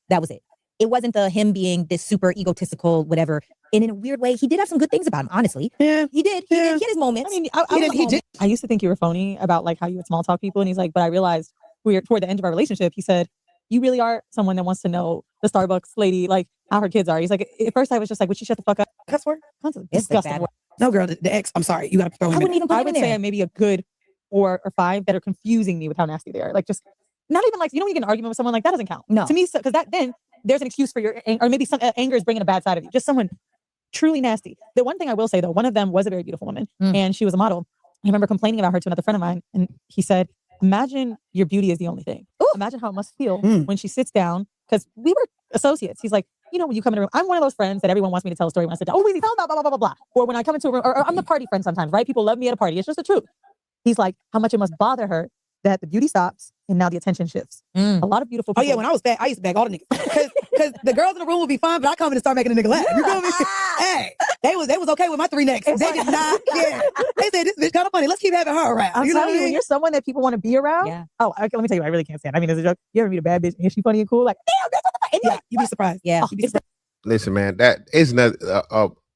That was it. It wasn't the him being this super egotistical, whatever. And in a weird way, he did have some good things about him, honestly. Yeah. He did. He had his moments. I mean, he did. I used to think you were phony about like how you would small talk people. And he's like, but I realized toward the end of our relationship, he said, you really are someone that wants to know the Starbucks lady, like how her kids are. He's like, at first I was just like, would she shut the fuck up? Cuss word? Disgusting word. No, girl, the ex, I'm sorry. You got to throw him I wouldn't in. even put I him in would say there. maybe a good 4 or 5 that are confusing me with how nasty they are. Like, just not even like, when you get in an argument with someone, like that doesn't count. No. To me, because then there's an excuse for your anger, or maybe some anger is bringing a bad side of you. Just someone truly nasty. The one thing I will say though, one of them was a very beautiful woman, and she was a model. I remember complaining about her to another friend of mine, and he said, imagine your beauty is the only thing. Ooh. Imagine how it must feel when she sits down, because we were associates. He's like, when you come in a room, I'm one of those friends that everyone wants me to tell a story when I sit down. Oh, we tell about blah, blah, blah, blah. Or when I come into a room, or I'm the party friend sometimes, right? People love me at a party. It's just the truth. He's like, how much it must bother her that the beauty stops and now the attention shifts. A lot of beautiful people. Oh yeah, when I was back, I used to bag all the niggas. Because the girls in the room would be fine, but I come in and start making a nigga laugh. You feel me? Hey, they was okay with my 3 necks. They did not care. They said, this bitch kind of funny. Let's keep having her around. I'm telling you, when you're someone that people want to be around. Yeah. Oh, let me tell you, I really can't stand. I mean, as a joke, you ever meet a bad bitch and she funny and cool? Like, damn, bitch, what the fuck? And Yeah, you'd be surprised. Yeah. You'd be surprised. listen, man, that is not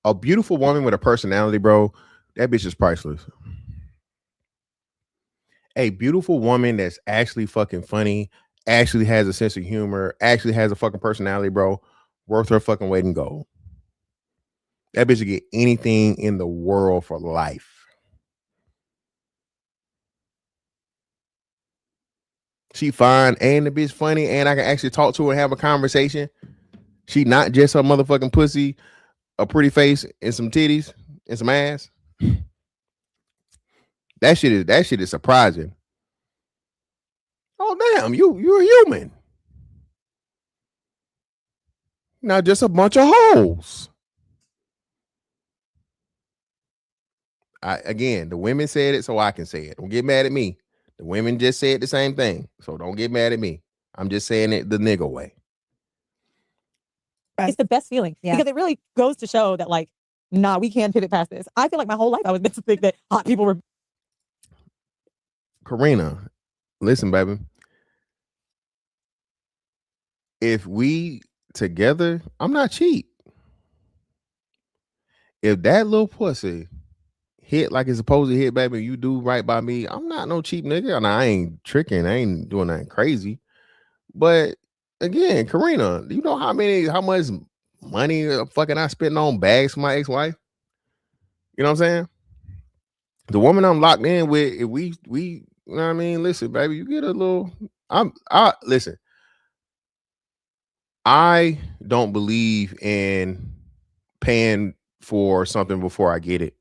A beautiful woman with a personality, bro, that bitch is priceless. A beautiful woman that's actually fucking funny, actually has a sense of humor, actually has a fucking personality, bro, worth her fucking weight in gold. That bitch will get anything in the world for life. She fine and the bitch funny, and I can actually talk to her and have a conversation. She not just her motherfucking pussy, a pretty face, and some titties and some ass. That shit is surprising. Oh damn, you're a human. Not just a bunch of hoes. Again, the women said it, so I can say it. Don't get mad at me. The women just said the same thing, so don't get mad at me. I'm just saying it the nigga way. It's the best feeling because it really goes to show that, like, nah, we can pivot past this. I feel like my whole life I was meant to think that hot people were. Karina, listen, baby. If we together, I'm not cheap. If that little pussy hit like it's supposed to hit, baby, you do right by me, I'm not no cheap nigga. And I ain't tricking, I ain't doing nothing crazy. But again, Karina, you know how much money fucking I spent on bags for my ex-wife? You know what I'm saying? The woman I'm locked in with, if we you know what I mean? Listen, baby, you get a little. Listen. I don't believe in paying for something before I get it.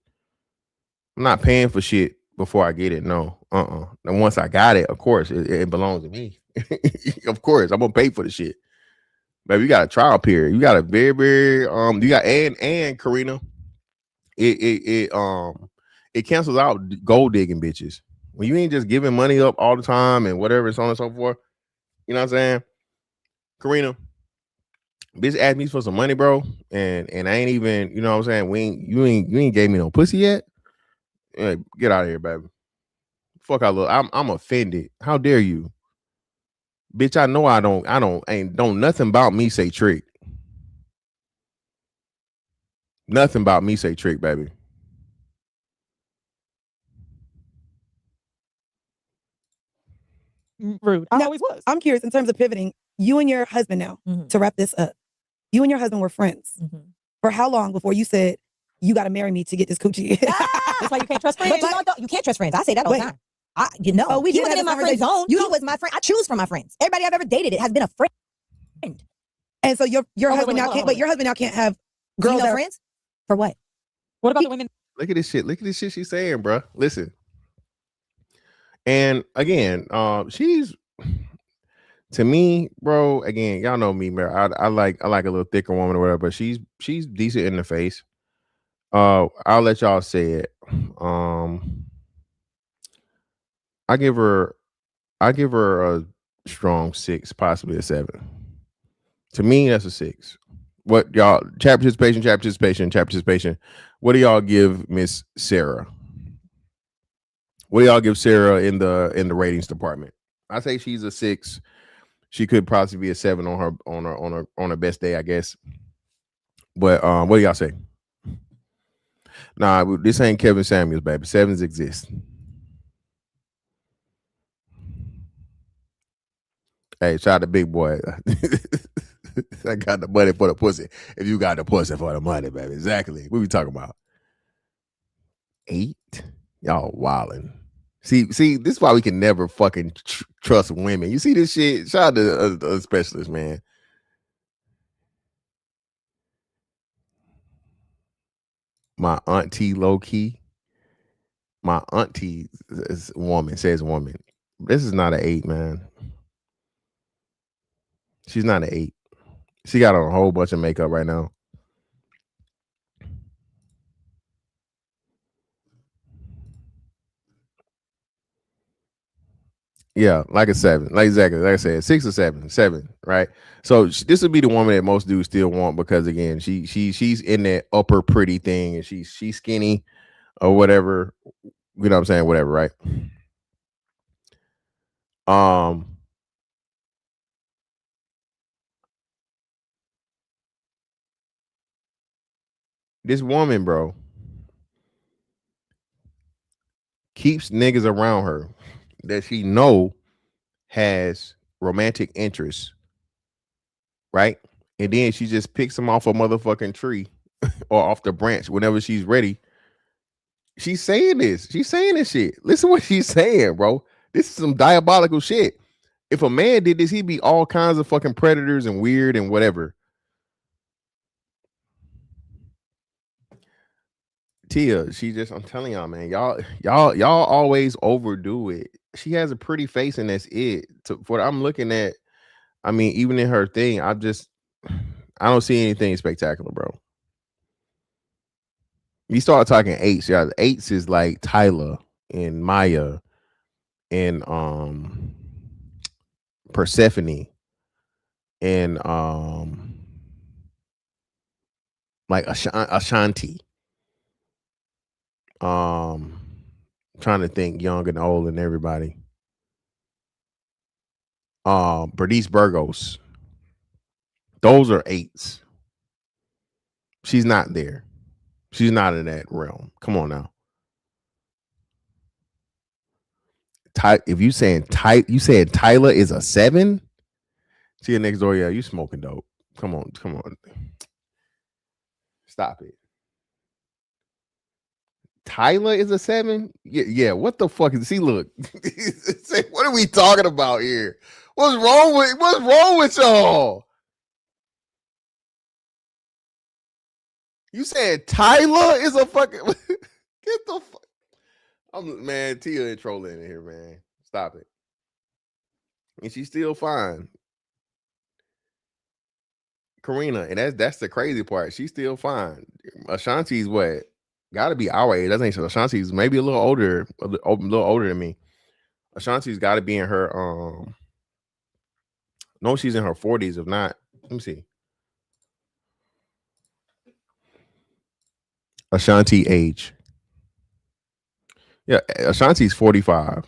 I'm not paying for shit before I get it. No, And once I got it, of course, it belongs to me. Of course, I'm gonna pay for the shit. Baby, you got a trial period. You got a very, very you got and Karina, it cancels out gold digging bitches. When you ain't just giving money up all the time and whatever, so on and so forth. You know what I'm saying? Karina, bitch asked me for some money, bro, and I ain't even, you know what I'm saying? You ain't gave me no pussy yet. Hey, get out of here, baby. Fuck, I'm offended. How dare you, bitch? I know don't nothing about me say trick. Nothing about me say trick, baby. Rude. I always was. I'm curious in terms of pivoting. You and your husband now, to wrap this up. You and your husband were friends for how long before you said you got to marry me to get this coochie? That's why you can't trust friends. But you can't trust friends. I say that all the time. We he did wasn't have in this my friend conversation. zone. He was my friend. I choose from my friends. Everybody I've ever dated has been a friend. And so your husband now can't. But your husband now can't have girls that are friends. For what? What about the women? Look at this shit. Look at this shit she's saying, bro. Listen. And again, she's to me, bro. Again, y'all know me, man. I like a little thicker woman or whatever. But she's decent in the face. I'll let y'all say it. I give her a strong 6, possibly a 7. To me, that's a 6. What y'all chat participation. What do y'all give Miss Sarah? What do y'all give Sarah in the ratings department? I say she's a 6. She could possibly be a 7 on her best day, I guess. But what do y'all say? Nah, this ain't Kevin Samuels, baby. 7s exist. Hey, shout out to Big Boy. I got the money for the pussy. If you got the pussy for the money, baby. Exactly. What we talking about? 8? Y'all wildin'. See, this is why we can never fucking trust women. You see this shit? Shout out to a specialist, man. My auntie low key. My auntie says woman. This is not an 8, man. She's not an 8. She got on a whole bunch of makeup right now. Yeah, like a 7. Like exactly, like I said, 6 or 7. 7, right? So this would be the woman that most dudes still want because again, she's in that upper pretty thing and she's skinny or whatever. You know what I'm saying? Whatever, right? This woman, bro, keeps niggas around her that she know has romantic interests, right? And then she just picks them off a motherfucking tree or off the branch whenever she's ready. She's saying this. She's saying this shit. Listen what she's saying, bro. This is some diabolical shit. If a man did this, he'd be all kinds of fucking predators and weird and whatever. Tia, she just, I'm telling y'all, man, y'all always overdo it. She has a pretty face, and that's it. For what I'm looking at, I mean, even in her thing, I don't see anything spectacular, bro. You start talking eights, yeah. The eights is like Tyler and Maya and Persephone and like Ashanti. Trying to think young and old and everybody. Bernice Burgos. Those are eights. She's not there. She's not in that realm. Come on now. If you saying you said Tyler is a 7. See you next door. Yeah, you smoking dope. Come on. Stop it. Tyler is a 7. Yeah. What the fuck is? See, look. What are we talking about here? What's wrong with y'all? You said Tyler is a fucking. Get the fuck. Man, Tia ain't trolling in here, man. Stop it. And she's still fine. Karina, and that's the crazy part. She's still fine. Ashanti's what? Gotta be our age. I think so. Ashanti's maybe a little older than me. Ashanti's got to be in her. No, she's in her 40s. If not, let me see. Ashanti age. Yeah, Ashanti's 45.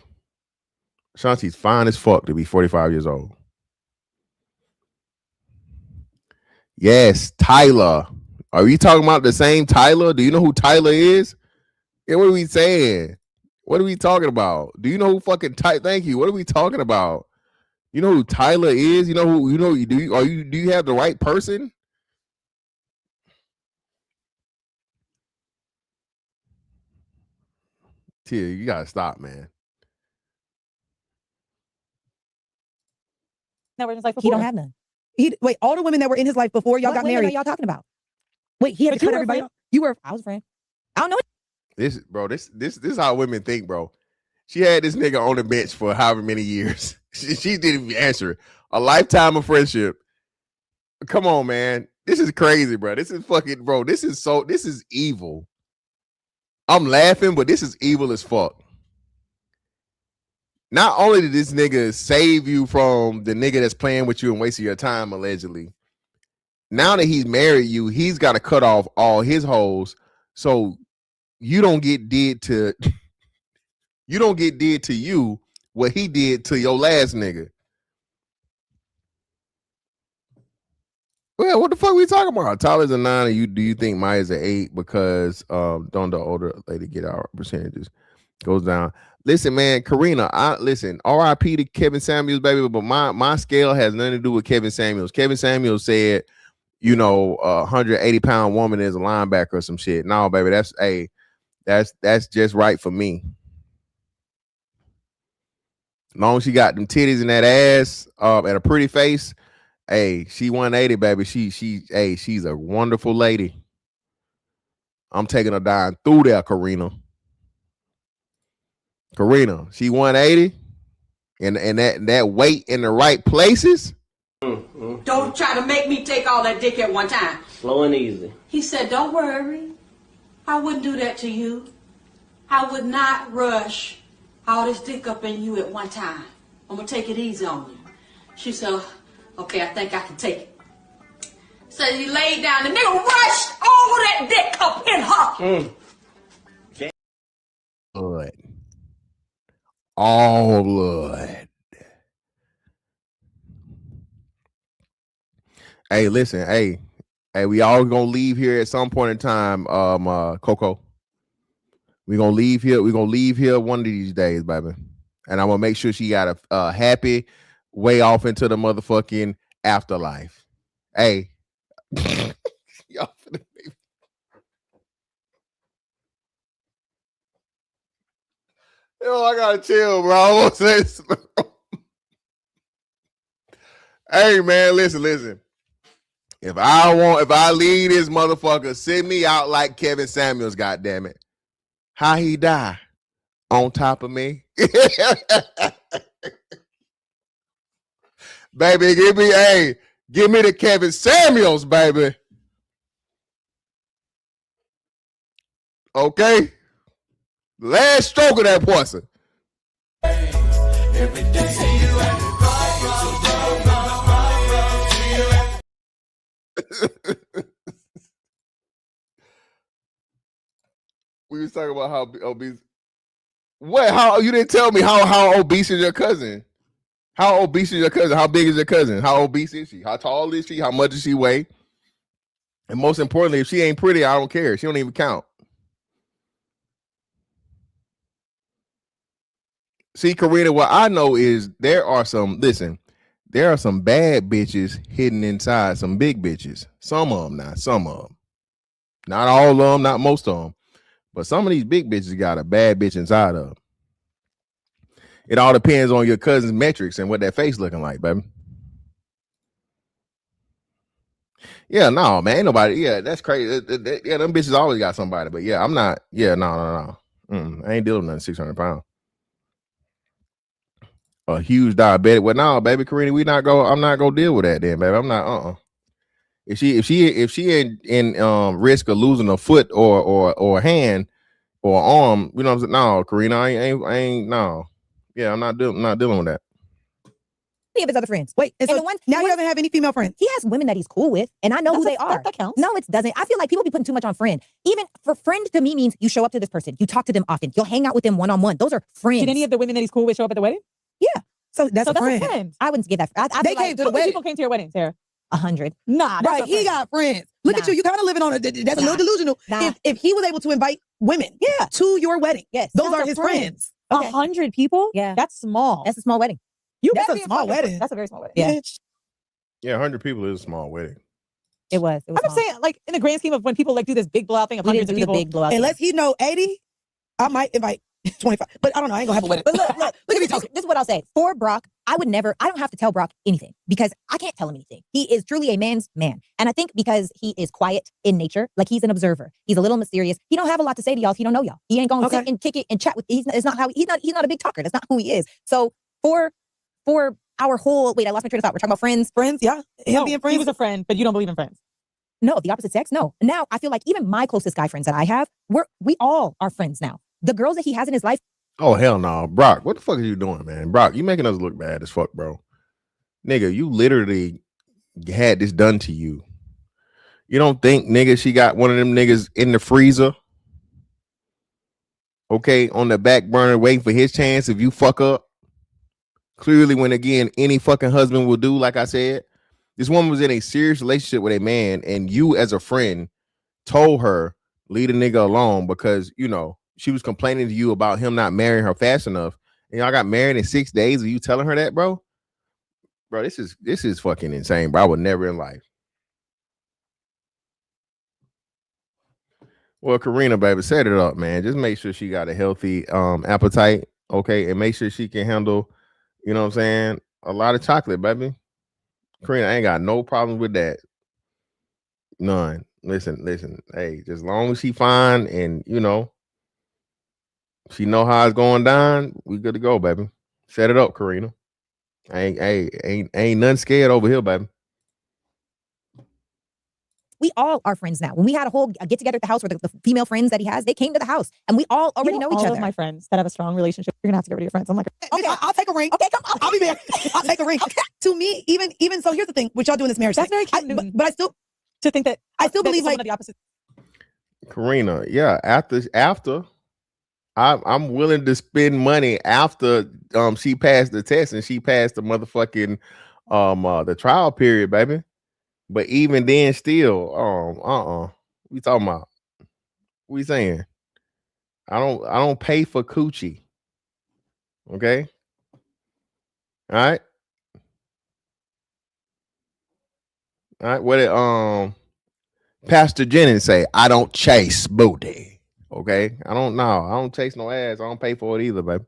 Ashanti's fine as fuck to be 45 years old. Yes, Tyler. Are we talking about the same Tyler? Do you know who Tyler is? Yeah, what are we saying? What are we talking about? Do you know who fucking Thank you. What are we talking about? You know who Tyler is? You know who? You know? Do you have the right person? Tia, you gotta stop, man. That were in his life He before. don't have none. Wait, all the women that were in his life before y'all What got women married. are y'all talking about? Wait, he had But to you cut were a everybody friend. off. I was a friend. I don't know. This is how women think, bro. She had this nigga on the bench for however many years. She didn't even answer. A lifetime of friendship. Come on, man. This is crazy, bro. This is fucking, bro. This is evil. I'm laughing, but this is evil as fuck. Not only did this nigga save you from the nigga that's playing with you and wasting your time, allegedly, now that he's married you, he's got to cut off all his hoes so you don't get did to you what he did to your last nigga. Well, what the fuck are we talking about? Tyler's a 9, and do you think Maya's an 8 because don't the older lady get our percentages? Goes down. Listen, man, Karina, RIP to Kevin Samuels, baby, but my scale has nothing to do with Kevin Samuels. Kevin Samuels said, 180-pound woman is a linebacker or some shit. No, baby, that's just right for me. As long as she got them titties and that ass and a pretty face, hey, she 180, baby. She's a wonderful lady. I'm taking a dime through there, Karina. She 180, and that weight in the right places. Don't try to make me take all that dick at one time. Slow and easy. He said, don't worry. I wouldn't do that to you. I would not rush all this dick up in you at one time. I'm going to take it easy on you. She said, okay, I think I can take it. So he laid down. The nigga rushed all that dick up in her. Blood. All blood. Hey, listen. Hey, Hey, we all gonna leave here at some point in time. Coco, we gonna leave here. We gonna leave here one of these days, baby. And I'm gonna make sure she got a happy way off into the motherfucking afterlife. Hey, y'all finna make me- Yo, I gotta chill, bro. I won't say this. Hey, man, listen. If I leave this motherfucker, send me out like Kevin Samuels, goddammit. How he die? On top of me? Baby, give me the Kevin Samuels, baby. Okay? Last stroke of that poison. Every day you at the we was talking about how obese. What? How you didn't tell me how obese is your cousin? How obese is your cousin? How big is your cousin? How obese is she? How tall is she? How much does she weigh? And most importantly, if she ain't pretty, I don't care. She don't even count. See, Karina, what I know is there are some bad bitches hidden inside some big bitches. Some of them. Not all of them, not most of them. But some of these big bitches got a bad bitch inside of them. It all depends on your cousin's metrics and what that face looking like, baby. Yeah, no, man, ain't nobody. Yeah, that's crazy. Yeah, them bitches always got somebody. But yeah, I'm not. Yeah, no. I ain't dealing with nothing 600 pounds. A huge diabetic. Well, no, baby, Karina, I'm not gonna deal with that, then, baby. I'm not. If she in risk of losing a foot or a hand or arm, you know what I'm saying? No, Karina, I ain't no. Yeah, I'm not dealing with that. Any of his other friends. Wait, and And so the ones now he doesn't have any female friends. he has women that he's cool with, and I know who they are. That counts. No, it doesn't. I feel like people be putting too much on friend. Even for friend to me means you show up to this person, you talk to them often, you'll hang out with them one-on-one. Those are friends. Did any of the women that he's cool with show up at the wedding? Yeah. So that's a friend. a friend. I wouldn't give that. I They feel came like to the How many wedding. people came to your wedding, Sarah? 100. Nah, that's Right, a he friend. got friends. Look at Nah. you kind of living on that's a little delusional. Nah. If he was able to invite women to your wedding, Yes. those That's are a his friend. friends. Okay. 100 people? Yeah. That's small. That's a small wedding. You That's better a be small fucking- wedding. That's a very small wedding. Yeah. Bitch. Yeah, 100 people is a small wedding. It was. I'm just saying, like, in the grand scheme of when people like do this big blowout thing of We hundreds didn't of do the people. big blowout. Unless he know 80, I might invite 25. But I don't know. I ain't gonna have a wedding. But look at me talking. This is what I'll say. For Brock, I don't have to tell Brock anything because I can't tell him anything. He is truly a man's man. And I think because he is quiet in nature, like he's an observer. He's a little mysterious. He don't have a lot to say to y'all if he don't know y'all. He ain't gonna sit and kick it and chat with he's not a big talker. That's not who he is. So for our whole I lost my train of thought. We're talking about friends. Friends, yeah. Him being friends. He was a friend, but you don't believe in friends. No, the opposite sex. No. Now I feel like even my closest guy friends that I have, we all are friends now. The girls that he has in his life. Oh, hell no. Brock, what the fuck are you doing, man? Brock, you making us look bad as fuck, bro. Nigga, you literally had this done to you. You don't think, nigga, she got one of them niggas in the freezer? Okay, on the back burner waiting for his chance if you fuck up? Clearly, when again, any fucking husband will do, like I said. This woman was in a serious relationship with a man, and you as a friend told her, leave the nigga alone because, you know, she was complaining to you about him not marrying her fast enough. And y'all got married in 6 days. Are you telling her that, bro? Bro, this is fucking insane, bro. I would never in life. Well, Karina, baby, set it up, man. Just make sure she got a healthy appetite, okay? And make sure she can handle, you know what I'm saying, a lot of chocolate, baby. Karina, I ain't got no problems with that. None. Listen. Hey, just as long as she fine and, you know, she know how it's going down, we good to go, baby. Set it up, Karina. Ain't nothing scared over here, baby. We all are friends now. When we had a whole get together at the house where the female friends that he has, they came to the house and we all already know each all other. of my friends that have a strong relationship, you're gonna have to get rid of your friends. I'm like, Okay, I'll take a ring. Okay, come on. I'll be there. I'll take a ring. Okay. To me, even so, here's the thing. What y'all doing this marriage That's thing. very cute, but I still to think that I still that believe someone like of the opposite. Karina, yeah, after I'm willing to spend money after she passed the test and she passed the motherfucking the trial period, baby. But even then, still, we talking about? What you saying? I don't pay for coochie. Okay. All right. All right. What did Pastor Jennings say? I don't chase booty. Okay. I don't chase no ass. I don't pay for it either, baby.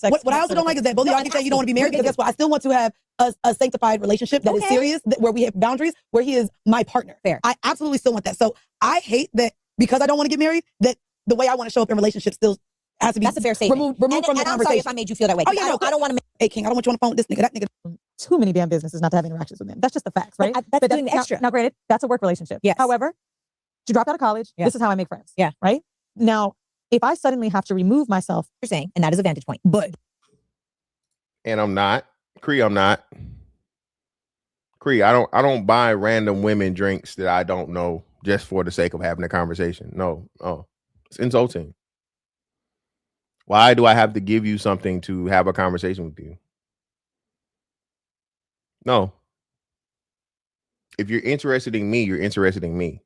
What I also don't like is that both of y'all keep saying you don't want to be married, because guess what? I still want to have a sanctified relationship that is serious, where we have boundaries, where he is my partner. Fair. I absolutely still want that. So I hate that because I don't want to get married, that the way I want to show up in relationships still has to be That's a fair statement. removed from the I'm sorry conversation. if I made you feel that way. Oh, yeah, I don't want to make Hey, King, I don't want you on the phone with this nigga, that nigga. Too many damn businesses not to have interactions with men. That's just the facts, right? that's doing the extra. Now, granted, that's a work relationship. Yes. However, you dropped out of college. Yeah. This is how I make friends. Yeah. Right? Now, if I suddenly have to remove myself, you're saying, and that is a vantage point. But And I'm not. Cree, I'm not. Cree, I don't buy random women drinks that I don't know just for the sake of having a conversation. No. Oh. It's insulting. Why do I have to give you something to have a conversation with you? No. If you're interested in me, you're interested in me.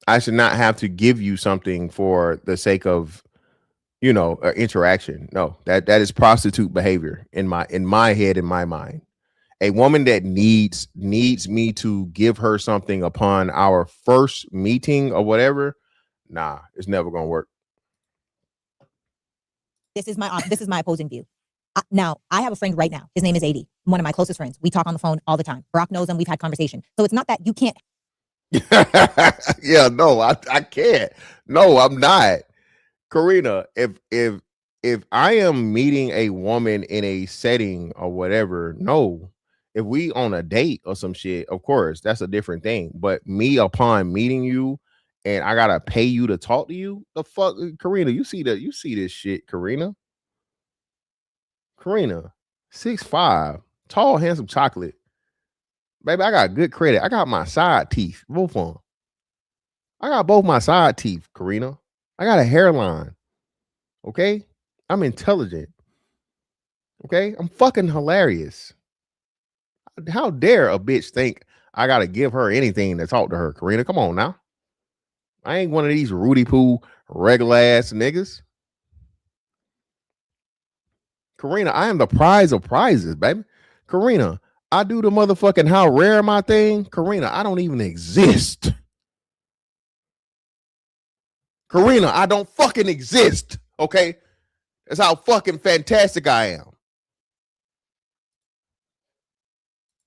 I should not have to give you something for the sake of, interaction. No, that is prostitute behavior in my head, in my mind. A woman that needs me to give her something upon our first meeting or whatever, nah, it's never gonna work. this is my opposing view. Now, I have a friend right now. His name is AD, one of my closest friends. We talk on the phone all the time. Brock knows him. We've had conversation. So it's not that you can't. Yeah, no, I can't. No, I'm not. Karina, if I am meeting a woman in a setting or whatever, no. If we on a date or some shit, of course, that's a different thing. But me upon meeting you and I gotta pay you to talk to you, the fuck, Karina, you see this shit, Karina. Karina, 6'5", tall, handsome chocolate. Baby, I got good credit. I got my side teeth, both of them. I got both my side teeth, Karina. I got a hairline. Okay? I'm intelligent. Okay? I'm fucking hilarious. How dare a bitch think I gotta give her anything to talk to her, Karina? Come on now. I ain't one of these Rudy Poo regular ass niggas. Karina, I am the prize of prizes, baby. Karina, I do the motherfucking how rare my thing. Karina, I don't even exist. Karina, I don't fucking exist. Okay? That's how fucking fantastic I am.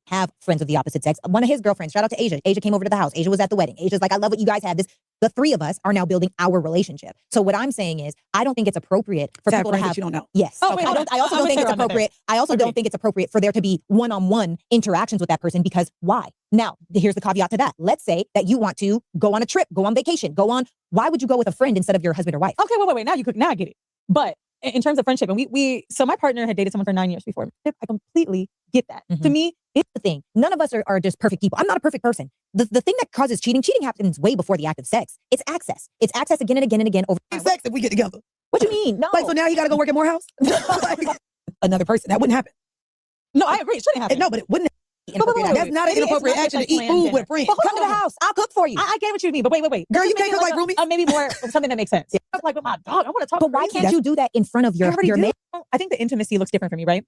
Have friends of the opposite sex. One of his girlfriends, shout out to Asia. Asia came over to the house. Asia was at the wedding. Asia's like, I love what you guys have. The three of us are now building our relationship. So what I'm saying is, I don't think it's appropriate for people to have. You don't know. Yes. Oh, wait, I also don't think it's appropriate. I also don't think it's appropriate for there to be one-on-one interactions with that person, because why? Now, here's the caveat to that. Let's say that you want to go on a trip, go on vacation, why would you go with a friend instead of your husband or wife? okay, wait. Now I get it. But in terms of friendship, and so my partner had dated someone for 9 years before. I completely get that. Mm-hmm. To me, it's the thing. None of us are just perfect people. I'm not a perfect person. The thing that causes cheating happens way before the act of sex. It's access. It's access again and again and again over time. Sex if we get together. What do you mean? No. Like, so now he got to go work at Morehouse? Like, another person. That wouldn't happen. no, I agree. It shouldn't happen. No, but it wouldn't. Inappropriate That's not an Maybe it's inappropriate not just action like to eat planned food dinner. with friends. Well, come to the house. I'll cook for you. I get what you mean, but wait. Girl, Let's you make can't it cook like roomies. maybe more something that makes sense. I'm like with my dog. I want to talk. But why crazy. can't you do that in front of your man? I think the intimacy looks different for me, right?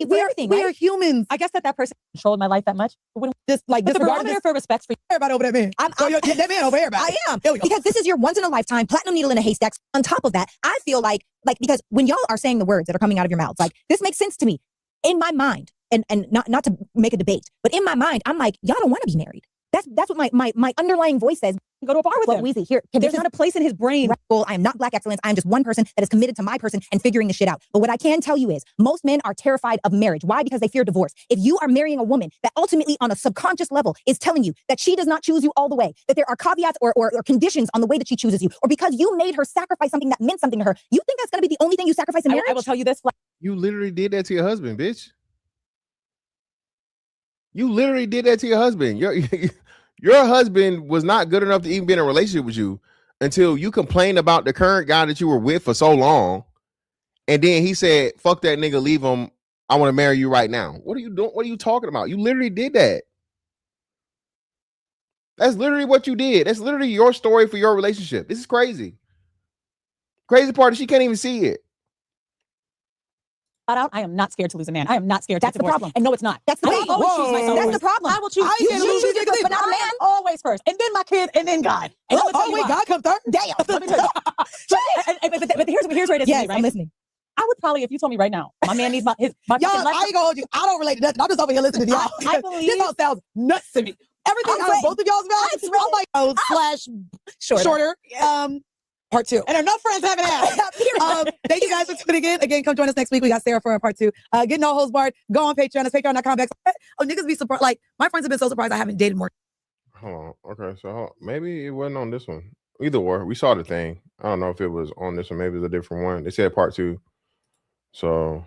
We are humans. I guess that person controlled my life that much. But when Just like the disregard barometer for respect for everybody over that man. That man over everybody. I am. There we go. Because this is your once in a lifetime platinum needle in a haystack. On top of that, I feel like because when y'all are saying the words that are coming out of your mouths, like, this makes sense to me in my mind, and not to make a debate, but in my mind, I'm like, y'all don't want to be married. That's what my underlying voice says. go to a bar with him. Weezy, here, There's not a place in his brain. Well, I am not Black excellence. I am just one person that is committed to my person and figuring the shit out. But what I can tell you is most men are terrified of marriage. Why? Because they fear divorce. If you are marrying a woman that ultimately on a subconscious level is telling you that she does not choose you all the way, that there are caveats or conditions on the way that she chooses you, or because you made her sacrifice something that meant something to her, you think that's going to be the only thing you sacrifice in marriage? I will tell you this. You literally did that to your husband, bitch. You literally did that to your husband. Your husband was not good enough to even be in a relationship with you until you complained about the current guy that you were with for so long. And then he said, fuck that nigga, leave him. I want to marry you right now. What are you doing? What are you talking about? You literally did that. That's literally what you did. That's literally your story for your relationship. This is crazy. Crazy part is she can't even see it. Out. I am not scared to lose a man. I am not scared to That's get the divorced. problem. And no, it's not. That's the I will problem. always choose myself That's the first. problem. I will choose. I You can't choose lose yourself, either. but not a man. Always first, and then my kids, and then God. And I'm gonna tell you wait, why. God come third? Damn. Let me tell you. But here's where it is. Yes, for me, right? I'm listening. I would probably, if you told me right now, my man needs my Y'all, fucking life. I ain't gonna hold you. I don't relate to nothing. I'm just over here listening to y'all. I this believe all sounds nuts to me. Everything I'm out of saying- both of y'all's mouths, I'm like, oh, slash shorter. Part 2. And enough friends haven't asked. Thank you guys for tuning in. Again, come join us next week. We got Sarah for part 2. Get no holds barred. Go on Patreon. It's patreon.com. Oh, niggas be surprised. Like, my friends have been so surprised I haven't dated more. Hold on. Okay, so maybe it wasn't on this one. Either or. We saw the thing. I don't know if it was on this one. Maybe it was a different one. They said part 2. So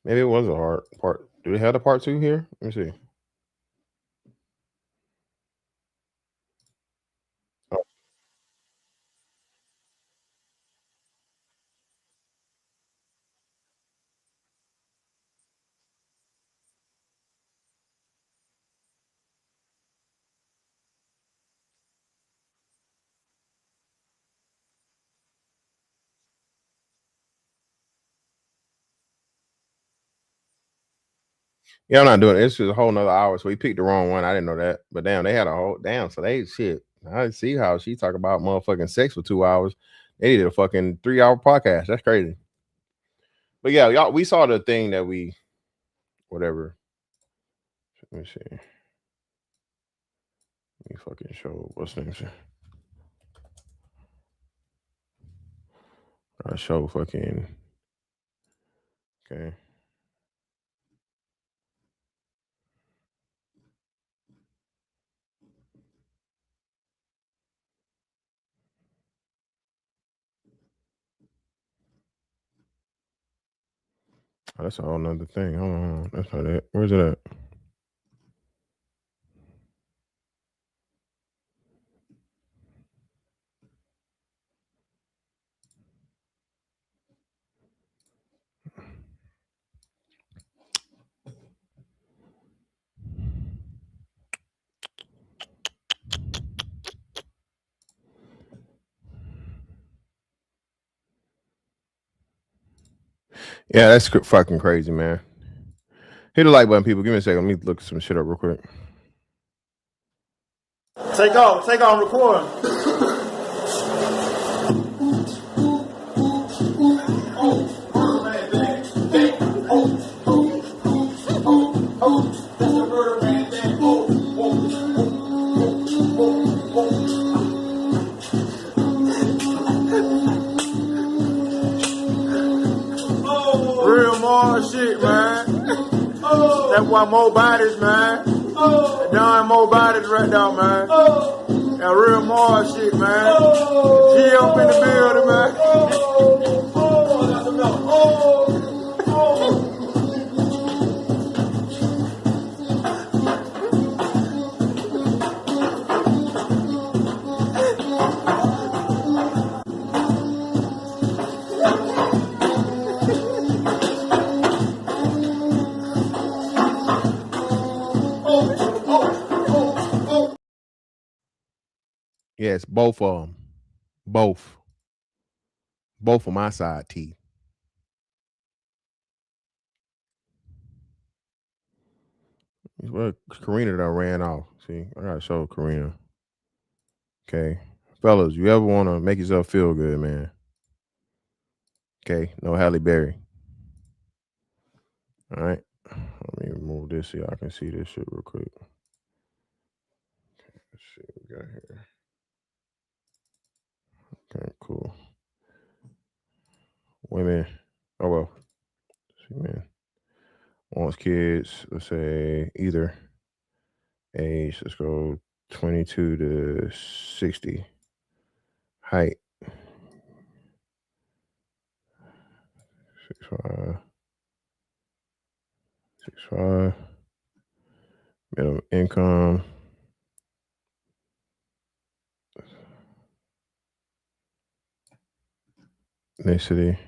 maybe it was a hard part. Do they have the part 2 here? Let me see. Yeah, I'm not doing it. It's just a whole nother hour. So we picked the wrong one. I didn't know that. But damn, they had a whole so they shit. I see how she talk about motherfucking sex for 2 hours. They did a fucking 3-hour podcast. That's crazy. But yeah, y'all, we saw the thing that we whatever. Let me see. Let me fucking show what's the name. I show fucking okay. Oh, that's a whole nother thing. Hold on. That's not it. Where's it at? Yeah, that's fucking crazy, man. Hit the like button, people. Give me a second. Let me look some shit up real quick. Take off, record. Real more shit, man. That's why more bodies, man. Done more bodies right now, man. That real more shit, man. G up in the building, Yes, both of them. Both of my side teeth. Well, Karina done ran off. See, I gotta show Karina. Okay. Fellas, you ever want to make yourself feel good, man? Okay, no Halle Berry. All right. Let me remove this so I can see this shit real quick. Let's see what we got here. Okay, cool. Women. Oh well. Let's see, man. Wants kids. Let's say either age. Let's go 22 to 60. Height. 6'5". 6'5". Minimum income. ethnicity.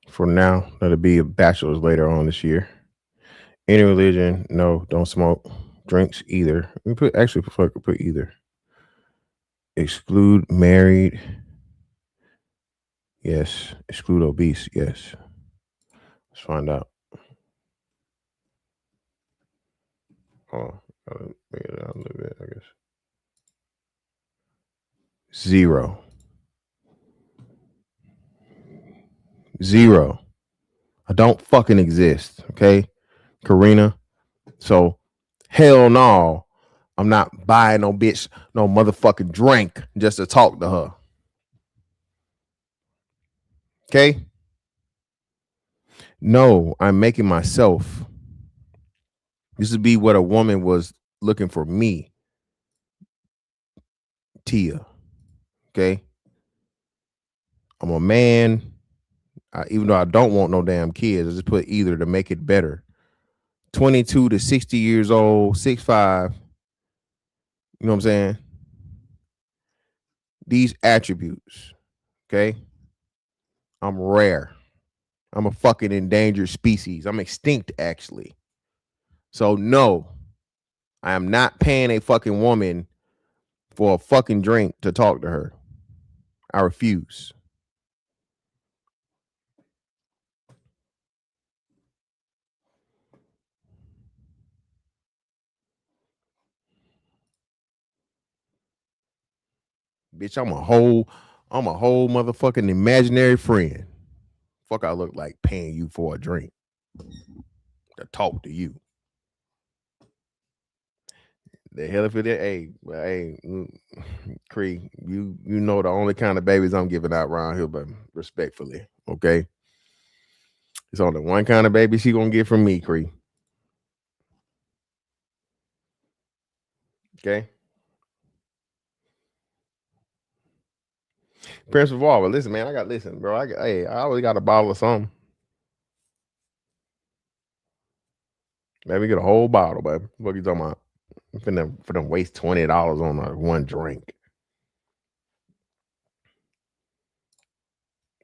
For now, that'll be a bachelor's later on this year. Any religion, no, don't smoke. Drinks either. We put actually put either. Exclude married. Yes. Exclude obese. Yes. Let's find out. Oh, gotta make it out a little bit, I guess. 0. 0. I don't fucking exist. Okay, Karina. So hell no. I'm not buying no bitch no motherfucking drink just to talk to her. Okay? No, I'm making myself. This would be what a woman was looking for me. Tia. Okay? I'm a man. Even though I don't want no damn kids, I just put either to make it better. 22 to 60 years old, 6'5". You know what I'm saying? These attributes. Okay? I'm rare. I'm a fucking endangered species. I'm extinct, actually. So no, I am not paying a fucking woman for a fucking drink to talk to her. I refuse. Bitch, I'm a whole motherfucking imaginary friend. Fuck I look like paying you for a drink to talk to you. The hell if it is, hey, Cree, you know the only kind of babies I'm giving out around here, but respectfully, okay? It's only one kind of baby she gonna get from me, Cree. Okay? Prince of all, but listen, man, bro. I always got a bottle of something. Maybe get a whole bottle, baby. What are you talking about? For them waste $20 on one drink.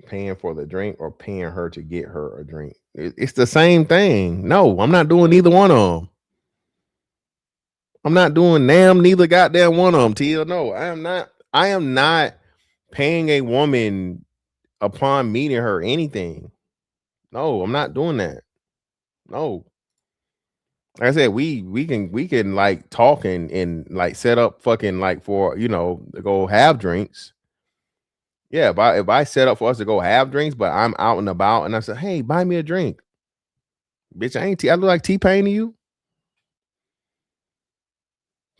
Paying for the drink or paying her to get her a drink. It's the same thing. No, I'm not doing neither one of them. I'm not doing neither goddamn one of them, Tia. No, I am not. I am not paying a woman upon meeting her anything. No, I'm not doing that. No. Like I said, we can like talk and like set up fucking like for to go have drinks. Yeah, if I set up for us to go have drinks, but I'm out and about and I said, hey, buy me a drink. Bitch, I look like T-Pain to you.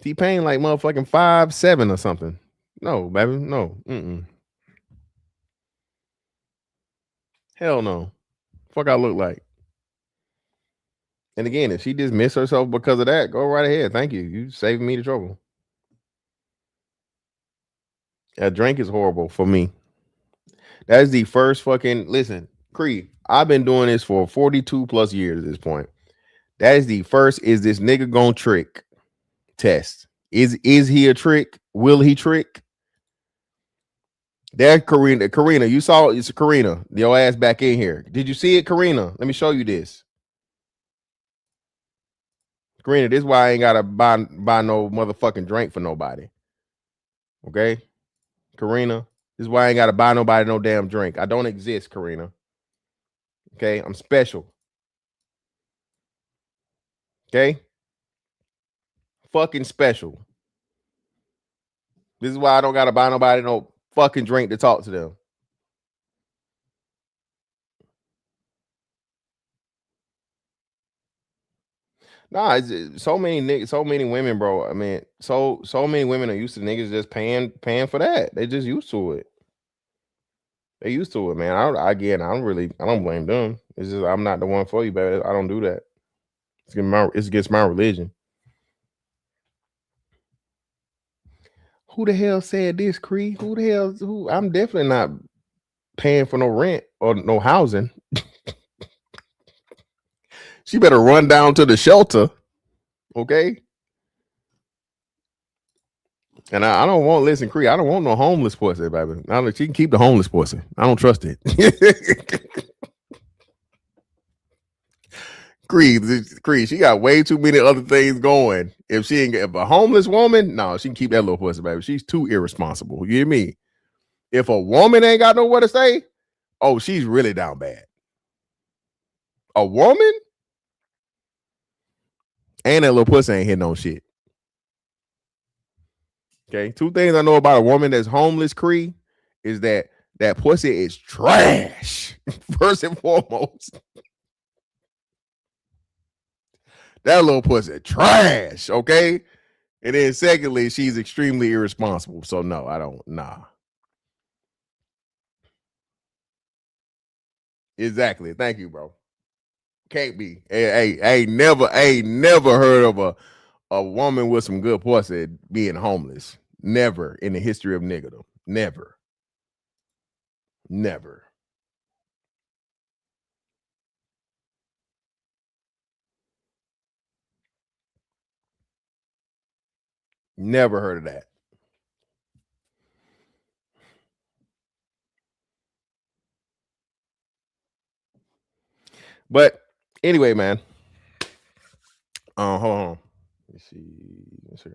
T-Pain like motherfucking 5'7" or something. No, baby, no. Hell no. Fuck I look like. And again, if she dismissed herself because of that, go right ahead. Thank you. You saved me the trouble. A drink is horrible for me. That is the first fucking listen, Creed. I've been doing this for 42 plus years at this point. That is the first. Is this nigga gonna trick test? Is he a trick? Will he trick? There, Karina, you saw it's Karina. Your ass back in here. Did you see it, Karina? Let me show you this. Karina, this is why I ain't gotta buy no motherfucking drink for nobody. Okay, Karina, this is why I ain't gotta buy nobody no damn drink. I don't exist, Karina. Okay, I'm special. Okay, fucking special. This is why I don't gotta buy nobody no fucking drink to talk to them. Nah, it's so many niggas, so many women, bro. I mean, so many women are used to niggas just paying for that. They just used to it. They used to it, man. I don't blame them. It's just I'm not the one for you, baby. I don't do that. It's against my religion. Who the hell said this, Cree? Who? I'm definitely not paying for no rent or no housing, she better run down to the shelter, okay? And I don't want, listen, Cree, I don't want no homeless pussy, baby. She can keep the homeless pussy. I don't trust it. Cree, she got way too many other things going. If a homeless woman, no, she can keep that little pussy, baby. She's too irresponsible. You hear me? If a woman ain't got nowhere to stay, oh, she's really down bad. A woman? And that little pussy ain't hitting no shit. Okay, 2 things I know about a woman that's homeless, Cree, is that pussy is trash. First and foremost. That little pussy trash, okay? And then secondly, she's extremely irresponsible. So no, I don't, nah. Exactly. Thank you, bro. Can't be. I ain't never heard of a woman with some good pussy being homeless. Never in the history of niggerdom. Never. Never. Never heard of that. But anyway, man. Hold on. Let's see. Let's see.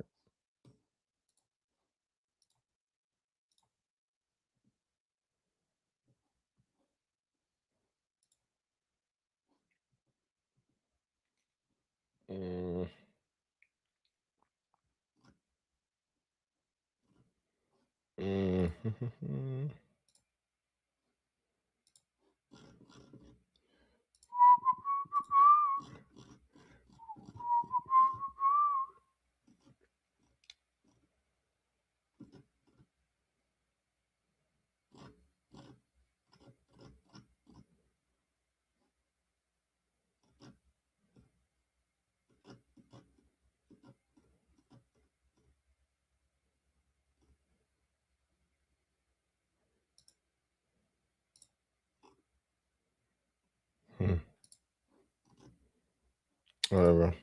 Whatever.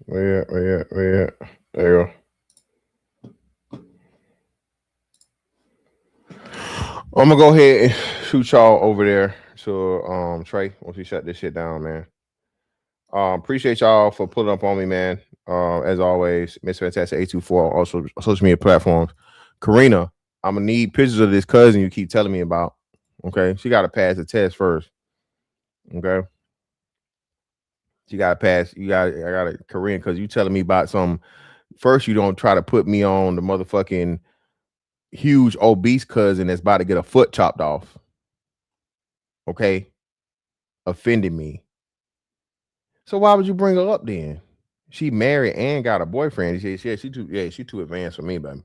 Where at? There you go. I'm gonna go ahead and shoot y'all over there to Trey once we shut this shit down, man. Appreciate y'all for pulling up on me, man. As always, Miss Fantastic 824 on all social media platforms. Karina, I'm gonna need pictures of this cousin you keep telling me about. Okay, she gotta pass the test first. Okay, she gotta pass. I gotta Karina, because you telling me about some. First, you don't try to put me on the motherfucking huge obese cousin that's about to get a foot chopped off. Okay, offended me. So why would you bring her up then? She married and got a boyfriend. She too advanced for me, baby.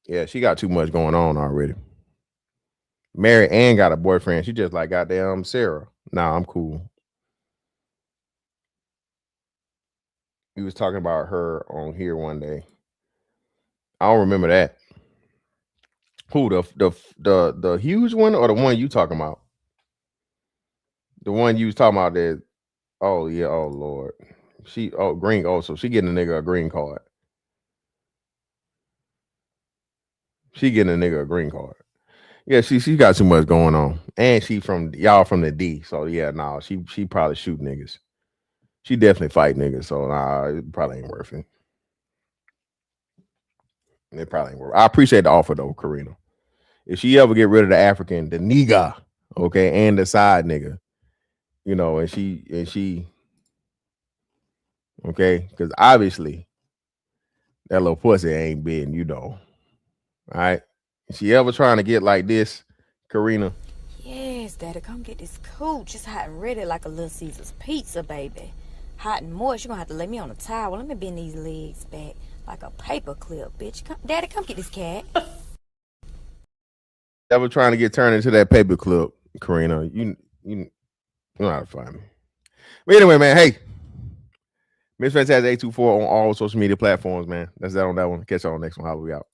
Yeah, she got too much going on already. Married and got a boyfriend. She just like goddamn Sarah. Nah, I'm cool. He was talking about her on here one day. I don't remember that. Who, the huge one or the one you talking about? The one you was talking about that. Oh yeah, oh Lord. Green. Oh, so she getting a nigga a green card. She getting a nigga a green card. Yeah, she got too much going on. And she from the D. So yeah, nah, she probably shoot niggas. She definitely fight niggas. So nah, it probably ain't worth it. It probably ain't worth it. I appreciate the offer though, Karina. If she ever get rid of the African, the nigga, okay, and the side nigga, you know, and she okay, because obviously that little pussy ain't been, you know. All right. If she ever trying to get like this, Karina. Yes, Daddy, come get this cooch. It's hot and ready like a Little Caesar's pizza, baby. Hot and moist. You're gonna have to lay me on a towel. Let me bend these legs back like a paper clip, bitch. Daddy, come get this cat. Ever trying to get turned into that paper clip, Karina? You know how to find me. But anyway, man, hey, Miss Fantastic 824 on all social media platforms, man. That's that on that one. Catch y'all on the next one. How we out.